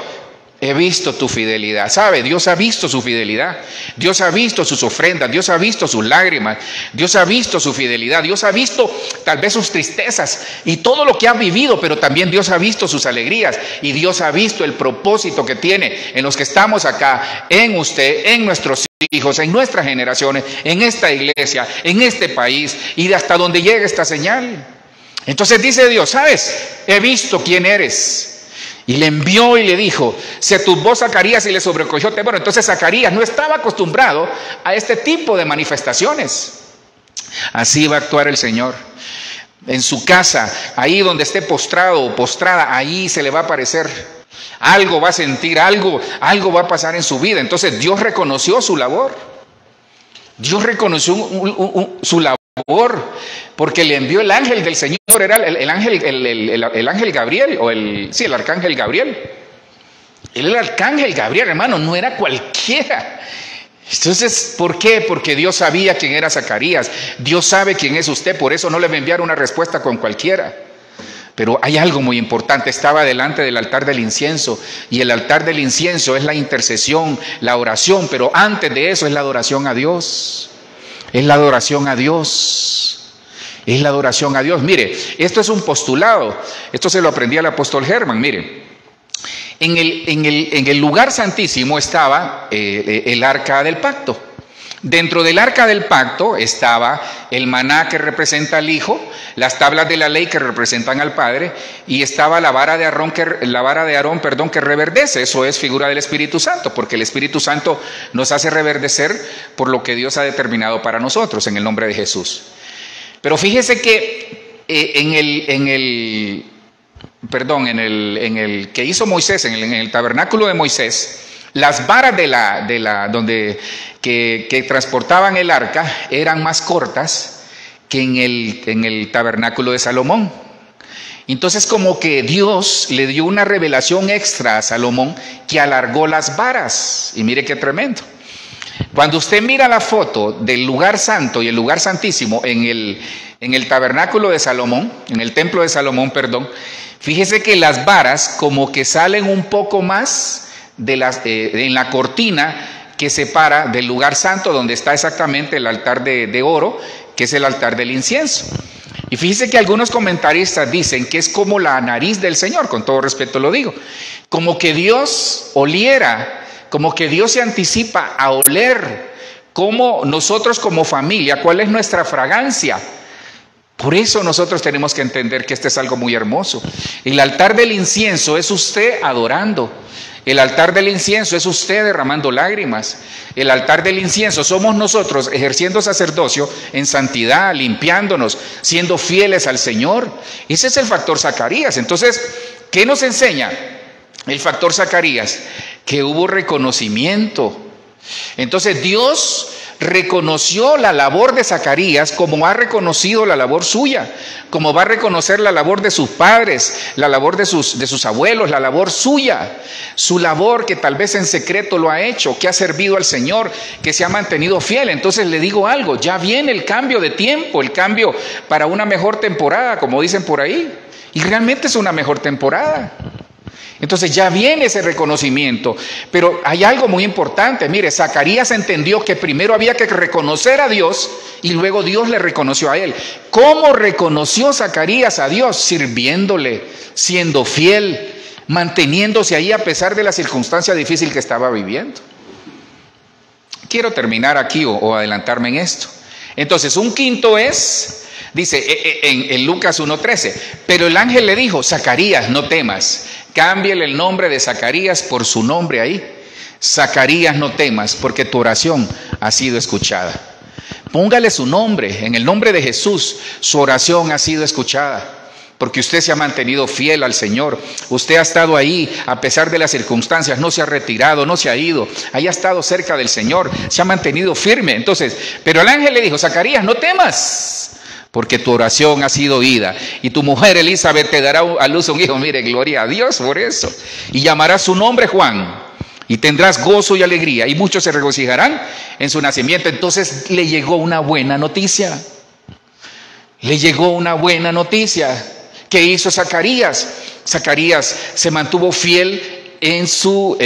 he visto tu fidelidad. ¿Sabe? Dios ha visto su fidelidad. Dios ha visto sus ofrendas. Dios ha visto sus lágrimas. Dios ha visto su fidelidad. Dios ha visto tal vez sus tristezas y todo lo que ha vivido, pero también Dios ha visto sus alegrías. Y Dios ha visto el propósito que tiene en los que estamos acá, en usted, en nuestros hijos, en nuestras generaciones, en esta iglesia, en este país y de hasta donde llegue esta señal. Entonces dice Dios: ¿sabes? He visto quién eres. Y le envió y le dijo: se turbó Zacarías y le sobrecogió temor. Entonces Zacarías no estaba acostumbrado a este tipo de manifestaciones. Así va a actuar el Señor. En su casa, ahí donde esté postrado o postrada, ahí se le va a aparecer. Algo va a sentir, algo va a pasar en su vida. Entonces Dios reconoció su labor. Dios reconoció su labor, porque le envió el ángel del Señor. Era el ángel Gabriel, el arcángel Gabriel. Él era el arcángel Gabriel, hermano, no era cualquiera. Entonces, ¿por qué? Porque Dios sabía quién era Zacarías. Dios sabe quién es usted, por eso no le va a enviar una respuesta con cualquiera. Pero hay algo muy importante: estaba delante del altar del incienso, y el altar del incienso es la intercesión, la oración, pero antes de eso es la adoración a Dios. Es la adoración a Dios. Es la adoración a Dios. Mire, esto es un postulado. Esto se lo aprendí al apóstol Germán. Mire, en el lugar santísimo estaba el arca del pacto. Dentro del arca del pacto estaba el maná, que representa al Hijo, las tablas de la ley, que representan al Padre, y estaba la vara de Aarón, que reverdece. Eso es figura del Espíritu Santo, porque el Espíritu Santo nos hace reverdecer por lo que Dios ha determinado para nosotros, en el nombre de Jesús. Pero fíjese que en el que hizo Moisés, en el tabernáculo de Moisés, las varas que transportaban el arca eran más cortas que en el tabernáculo de Salomón. Entonces, como que Dios le dio una revelación extra a Salomón, que alargó las varas. Y mire qué tremendo. Cuando usted mira la foto del lugar santo y el lugar santísimo en el tabernáculo de Salomón, en el templo de Salomón, perdón, fíjese que las varas como que salen un poco más en la cortina que separa del lugar santo, donde está exactamente el altar de oro, que es el altar del incienso. Y fíjese que algunos comentaristas dicen que es como la nariz del Señor, con todo respeto lo digo, como que Dios oliera, como que Dios se anticipa a oler, como nosotros como familia, cuál es nuestra fragancia. Por eso nosotros tenemos que entender que este es algo muy hermoso. El altar del incienso es usted adorando. El altar del incienso es usted derramando lágrimas. El altar del incienso somos nosotros ejerciendo sacerdocio en santidad, limpiándonos, siendo fieles al Señor. Ese es el factor Zacarías. Entonces, ¿qué nos enseña el factor Zacarías? Que hubo reconocimiento. Entonces Dios reconoció la labor de Zacarías como ha reconocido la labor suya, como va a reconocer la labor de sus padres, la labor de sus abuelos, la labor suya, su labor que tal vez en secreto lo ha hecho, que ha servido al Señor, que se ha mantenido fiel. Entonces le digo algo, ya viene el cambio de tiempo, el cambio para una mejor temporada, como dicen por ahí, y realmente es una mejor temporada. Entonces ya viene ese reconocimiento, pero hay algo muy importante. Mire, Zacarías entendió que primero había que reconocer a Dios y luego Dios le reconoció a él. ¿Cómo reconoció Zacarías a Dios? Sirviéndole, siendo fiel, manteniéndose ahí a pesar de la circunstancia difícil que estaba viviendo. Quiero terminar aquí o adelantarme en esto. Entonces, un quinto es, dice en Lucas 1:13, pero el ángel le dijo: Zacarías, no temas. Cámbiale el nombre de Zacarías por su nombre ahí. Zacarías, no temas, porque tu oración ha sido escuchada. Póngale su nombre, en el nombre de Jesús. Su oración ha sido escuchada, porque usted se ha mantenido fiel al Señor. Usted ha estado ahí a pesar de las circunstancias, no se ha retirado, no se ha ido. Ahí ha estado cerca del Señor, se ha mantenido firme. Entonces, pero el ángel le dijo: Zacarías, no temas, porque tu oración ha sido oída, y tu mujer Elizabeth te dará a luz un hijo. Mire, gloria a Dios por eso. Y llamarás su nombre Juan, y tendrás gozo y alegría, y muchos se regocijarán en su nacimiento. Entonces le llegó una buena noticia. Le llegó una buena noticia. ¿Qué hizo Zacarías? Zacarías se mantuvo fiel en su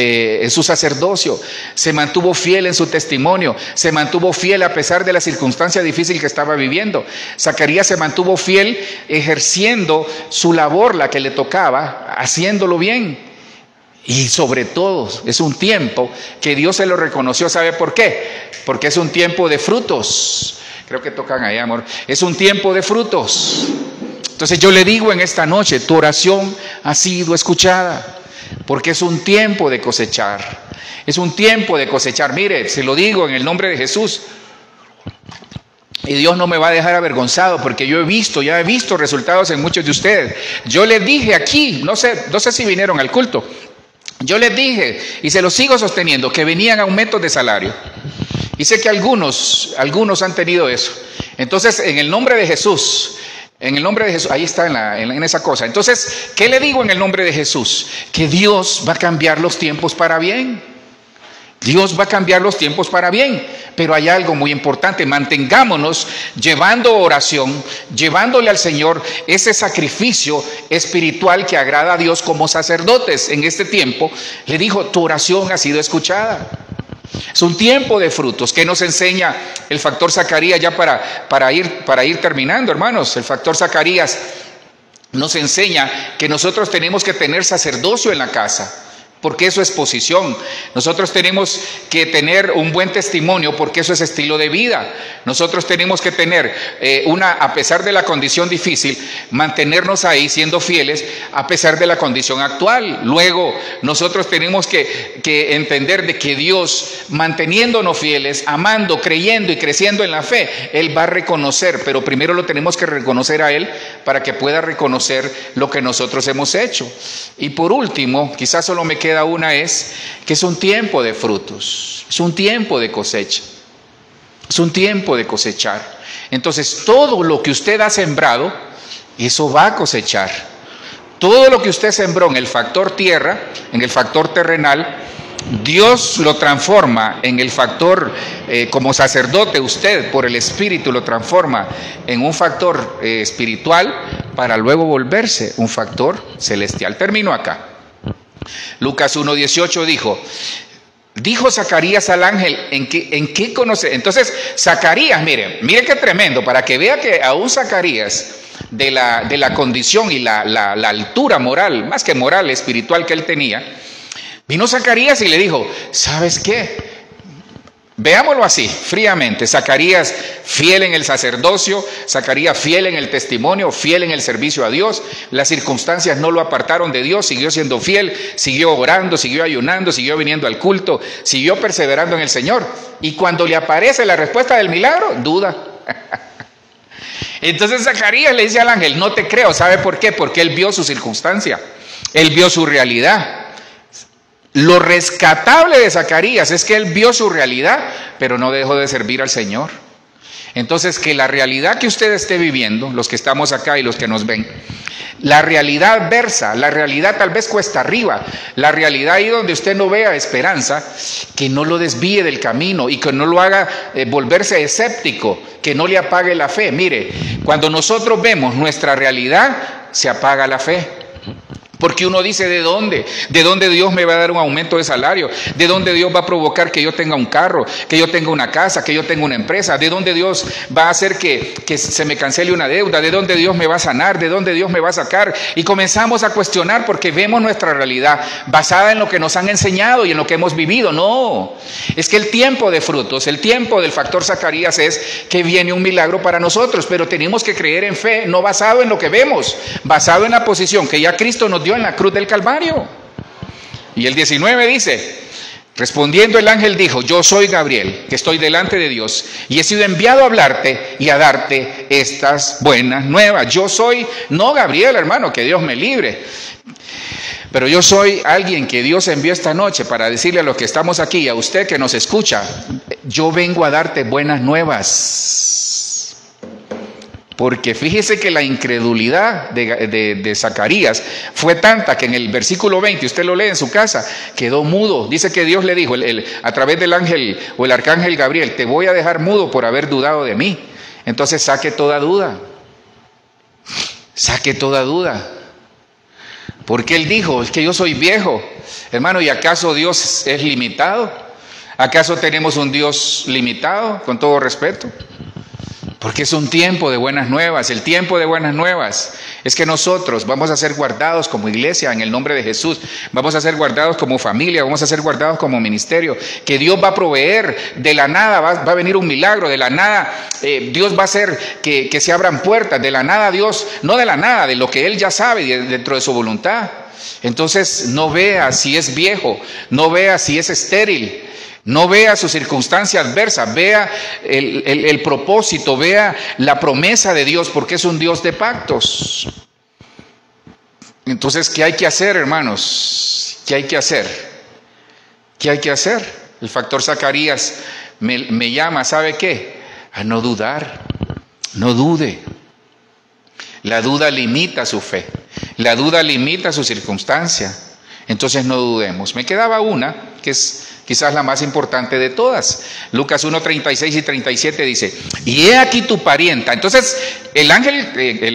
sacerdocio, se mantuvo fiel en su testimonio, se mantuvo fiel a pesar de la circunstancia difícil que estaba viviendo. Zacarías se mantuvo fiel ejerciendo su labor, la que le tocaba, haciéndolo bien. Y sobre todo es un tiempo que Dios se lo reconoció. ¿Sabe por qué? Porque es un tiempo de frutos. Creo que tocan ahí, amor. Es un tiempo de frutos. Entonces yo le digo en esta noche, tu oración ha sido escuchada, porque es un tiempo de cosechar. Es un tiempo de cosechar. Mire, se lo digo en el nombre de Jesús. Y Dios no me va a dejar avergonzado, porque yo ya he visto resultados en muchos de ustedes. Yo les dije aquí, no sé si vinieron al culto, yo les dije, y se lo sigo sosteniendo, que venían aumentos de salario. Y sé que algunos han tenido eso. Entonces, en el nombre de Jesús, ahí está en esa cosa. Entonces, ¿qué le digo en el nombre de Jesús? Que Dios va a cambiar los tiempos para bien. Dios va a cambiar los tiempos para bien. Pero hay algo muy importante: mantengámonos llevando oración, llevándole al Señor ese sacrificio espiritual que agrada a Dios como sacerdotes. En este tiempo le dijo: tu oración ha sido escuchada. Es un tiempo de frutos. ¿Qué nos enseña el factor Zacarías ya para ir terminando, hermanos? El factor Zacarías nos enseña que nosotros tenemos que tener sacerdocio en la casa, porque eso es posición. Nosotros tenemos que tener un buen testimonio, porque eso es estilo de vida. Nosotros tenemos que tener a pesar de la condición difícil, mantenernos ahí siendo fieles a pesar de la condición actual. Luego nosotros tenemos que entender de que Dios, manteniéndonos fieles, amando, creyendo y creciendo en la fe, Él va a reconocer, pero primero lo tenemos que reconocer a Él para que pueda reconocer lo que nosotros hemos hecho. Y por último, quizás solo me queda una, es que es un tiempo de frutos, es un tiempo de cosecha, es un tiempo de cosechar. Entonces todo lo que usted ha sembrado, eso va a cosechar. Todo lo que usted sembró en el factor tierra, en el factor terrenal, Dios lo transforma en el factor, como sacerdote usted por el Espíritu lo transforma en un factor espiritual, para luego volverse un factor celestial. Termino acá. Lucas 1:18 Dijo Zacarías al ángel, ¿en qué conoce? Entonces, Zacarías, mire qué tremendo, para que vea que aún Zacarías, de la condición y la altura moral, más que moral, espiritual que él tenía, vino Zacarías y le dijo, ¿sabes qué? Veámoslo así, fríamente. Zacarías fiel en el sacerdocio, Zacarías fiel en el testimonio, fiel en el servicio a Dios. Las circunstancias no lo apartaron de Dios, siguió siendo fiel, siguió orando, siguió ayunando, siguió viniendo al culto, siguió perseverando en el Señor. Y cuando le aparece la respuesta del milagro, duda. Entonces Zacarías le dice al ángel, no te creo. ¿Sabe por qué? Porque él vio su circunstancia, él vio su realidad. Lo rescatable de Zacarías es que él vio su realidad, pero no dejó de servir al Señor. Entonces, que la realidad que usted esté viviendo, los que estamos acá y los que nos ven, la realidad adversa, la realidad tal vez cuesta arriba, la realidad ahí donde usted no vea esperanza, que no lo desvíe del camino y que no lo haga volverse escéptico, que no le apague la fe. Mire, cuando nosotros vemos nuestra realidad, se apaga la fe. Porque uno dice, ¿de dónde? ¿De dónde Dios me va a dar un aumento de salario? ¿De dónde Dios va a provocar que yo tenga un carro, que yo tenga una casa, que yo tenga una empresa? ¿De dónde Dios va a hacer que se me cancele una deuda? ¿De dónde Dios me va a sanar? ¿De dónde Dios me va a sacar? Y comenzamos a cuestionar porque vemos nuestra realidad basada en lo que nos han enseñado y en lo que hemos vivido. No, es que el tiempo de frutos, el tiempo del factor Zacarías es que viene un milagro para nosotros, pero tenemos que creer en fe, no basado en lo que vemos, basado en la posición que ya Cristo nos dio en la cruz del Calvario. Y el 19 dice, respondiendo el ángel dijo, yo soy Gabriel, que estoy delante de Dios, y he sido enviado a hablarte y a darte estas buenas nuevas. Yo soy, no Gabriel, hermano, que Dios me libre, pero yo soy alguien que Dios envió esta noche para decirle a los que estamos aquí y a usted que nos escucha, yo vengo a darte buenas nuevas. Porque fíjese que la incredulidad de Zacarías fue tanta que en el versículo 20, usted lo lee en su casa, quedó mudo. Dice que Dios le dijo a través del ángel o el arcángel Gabriel, te voy a dejar mudo por haber dudado de mí. Entonces saque toda duda. Saque toda duda. Porque él dijo, es que yo soy viejo. Hermano, ¿y acaso Dios es limitado? ¿Acaso tenemos un Dios limitado? Con todo respeto. Porque es un tiempo de buenas nuevas. El tiempo de buenas nuevas es que nosotros vamos a ser guardados como iglesia en el nombre de Jesús. Vamos a ser guardados como familia, vamos a ser guardados como ministerio. Que Dios va a proveer, de la nada va a venir un milagro, de la nada Dios va a hacer que se abran puertas, de la nada Dios, no de la nada, de lo que Él ya sabe dentro de su voluntad. Entonces no vea si es viejo, no vea si es estéril. No vea su circunstancia adversa, vea el propósito, vea la promesa de Dios, porque es un Dios de pactos. Entonces, ¿qué hay que hacer, hermanos? ¿Qué hay que hacer? ¿Qué hay que hacer? El factor Zacarías me llama, ¿sabe qué? A no dudar, no dude. La duda limita su fe, la duda limita su circunstancia. Entonces no dudemos. Me quedaba una, que es quizás la más importante de todas. Lucas 1, 36 y 37 dice, y he aquí tu parienta. Entonces el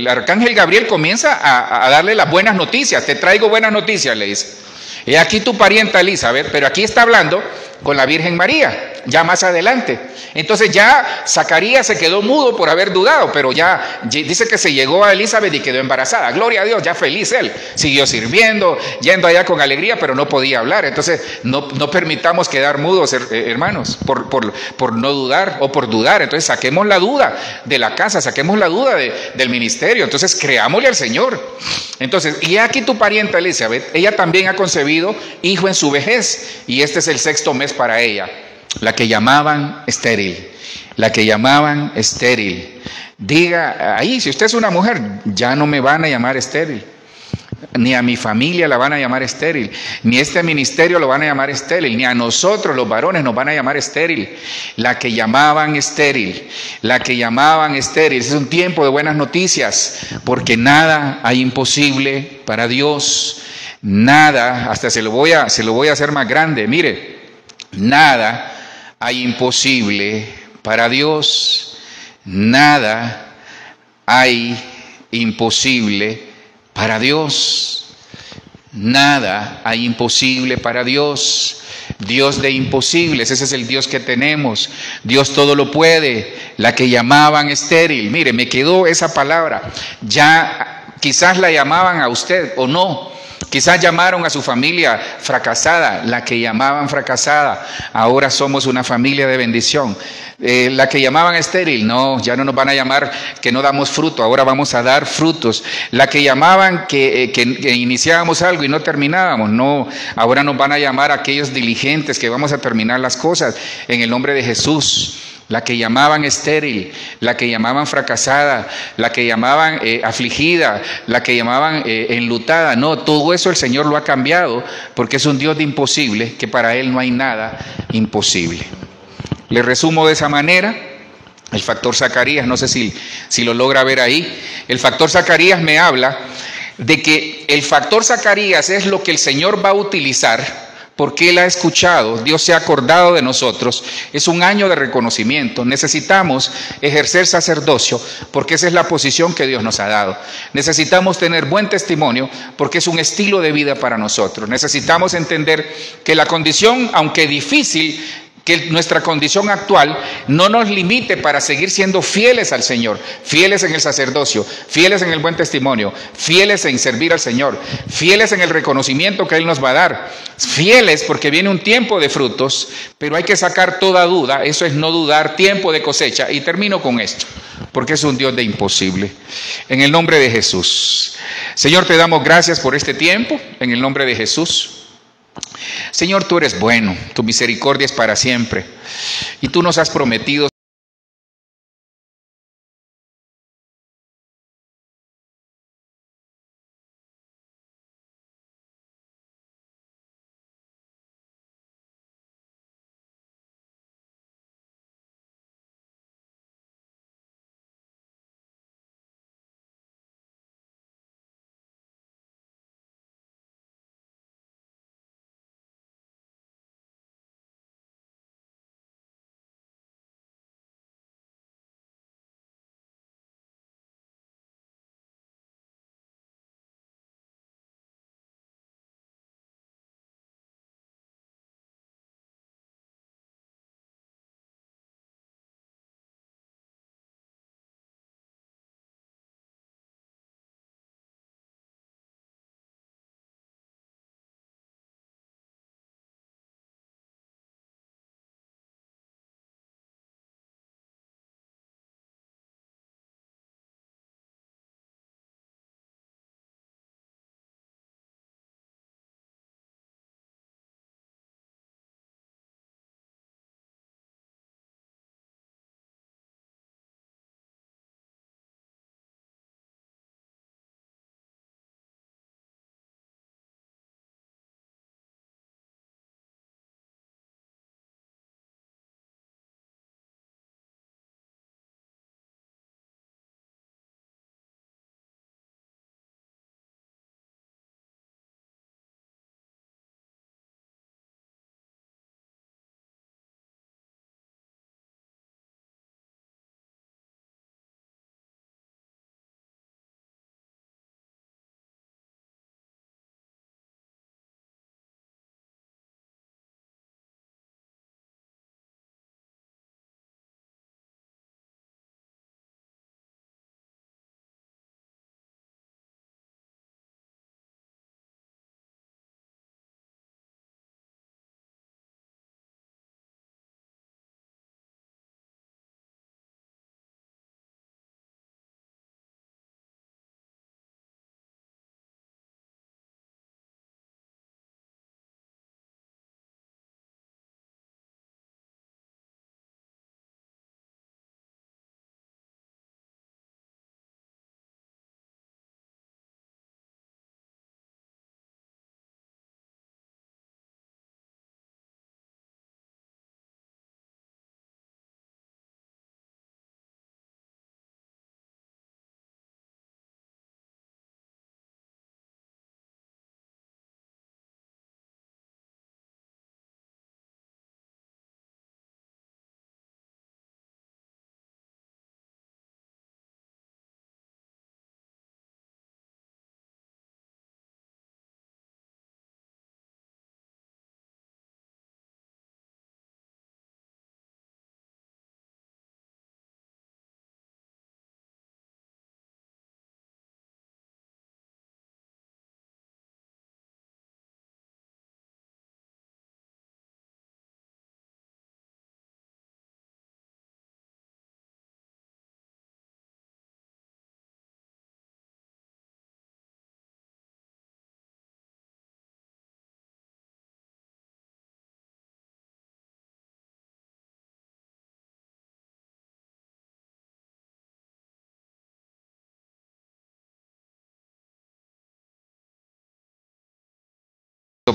arcángel Gabriel comienza a darle las buenas noticias. Te traigo buenas noticias, le dice. He aquí tu parienta Elizabeth, pero aquí está hablando con la Virgen María, ya más adelante. Entonces ya Zacarías se quedó mudo por haber dudado, pero ya dice que se llegó a Elizabeth y quedó embarazada. Gloria a Dios, ya feliz él. Siguió sirviendo, yendo allá con alegría, pero no podía hablar. Entonces no permitamos quedar mudos, hermanos, por no dudar o por dudar. Entonces saquemos la duda de la casa, saquemos la duda del ministerio. Entonces creámosle al Señor. Entonces, y aquí tu parienta Elizabeth, ella también ha concebido hijo en su vejez, y este es el 6º mes para ella, la que llamaban estéril, la que llamaban estéril. Diga ahí, si usted es una mujer, ya no me van a llamar estéril, ni a mi familia la van a llamar estéril, ni este ministerio lo van a llamar estéril, ni a nosotros los varones nos van a llamar estéril. La que llamaban estéril, la que llamaban estéril. Es un tiempo de buenas noticias, porque nada hay imposible para Dios. Nada, hasta se lo voy a hacer más grande. Mire, nada hay imposible para Dios. Nada hay imposible para Dios. Nada hay imposible para Dios. Dios de imposibles, ese es el Dios que tenemos. Dios todo lo puede, la que llamaban estéril. Mire, me quedó esa palabra. Ya quizás la llamaban a usted o no. Quizás llamaron a su familia fracasada, la que llamaban fracasada. Ahora somos una familia de bendición. La que llamaban estéril, no, ya no nos van a llamar que no damos fruto, ahora vamos a dar frutos. La que llamaban que iniciábamos algo y no terminábamos, no, ahora nos van a llamar aquellos diligentes que vamos a terminar las cosas en el nombre de Jesús. La que llamaban estéril, la que llamaban fracasada, la que llamaban afligida, la que llamaban enlutada. No, todo eso el Señor lo ha cambiado porque es un Dios de imposible, que para Él no hay nada imposible. Le resumo de esa manera. El factor Zacarías, no sé si lo logra ver ahí. El factor Zacarías me habla de que el factor Zacarías es lo que el Señor va a utilizar porque Él ha escuchado, Dios se ha acordado de nosotros. Es un año de reconocimiento. Necesitamos ejercer sacerdocio porque esa es la posición que Dios nos ha dado. Necesitamos tener buen testimonio porque es un estilo de vida para nosotros. Necesitamos entender que la condición, aunque difícil, que nuestra condición actual no nos limite para seguir siendo fieles al Señor, fieles en el sacerdocio, fieles en el buen testimonio, fieles en servir al Señor, fieles en el reconocimiento que Él nos va a dar, fieles porque viene un tiempo de frutos, pero hay que sacar toda duda, eso es no dudar, tiempo de cosecha. Y termino con esto, porque es un Dios de imposible. En el nombre de Jesús. Señor, te damos gracias por este tiempo, en el nombre de Jesús. Señor, tú eres bueno, tu misericordia es para siempre, y tú nos has prometido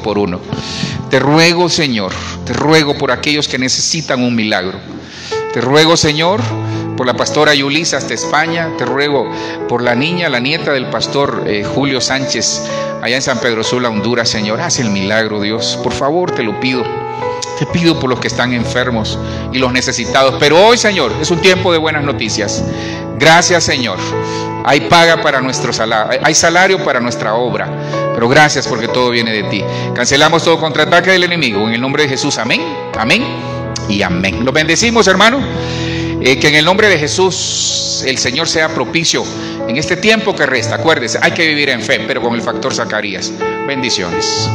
por uno. Te ruego, Señor, te ruego por aquellos que necesitan un milagro. Te ruego, Señor, por la pastora Yulisa hasta España. Te ruego por la niña, la nieta del pastor Julio Sánchez, allá en San Pedro Sula, Honduras. Señor, haz el milagro, Dios. Por favor, te lo pido. Te pido por los que están enfermos y los necesitados. Pero hoy, Señor, es un tiempo de buenas noticias. Gracias, Señor. Hay paga para nuestro salario, hay salario para nuestra obra. Pero gracias porque todo viene de ti. Cancelamos todo contraataque del enemigo. En el nombre de Jesús, amén, amén y amén. Los bendecimos, hermano. Que en el nombre de Jesús el Señor sea propicio en este tiempo que resta. Acuérdese, hay que vivir en fe, pero con el factor Zacarías. Bendiciones.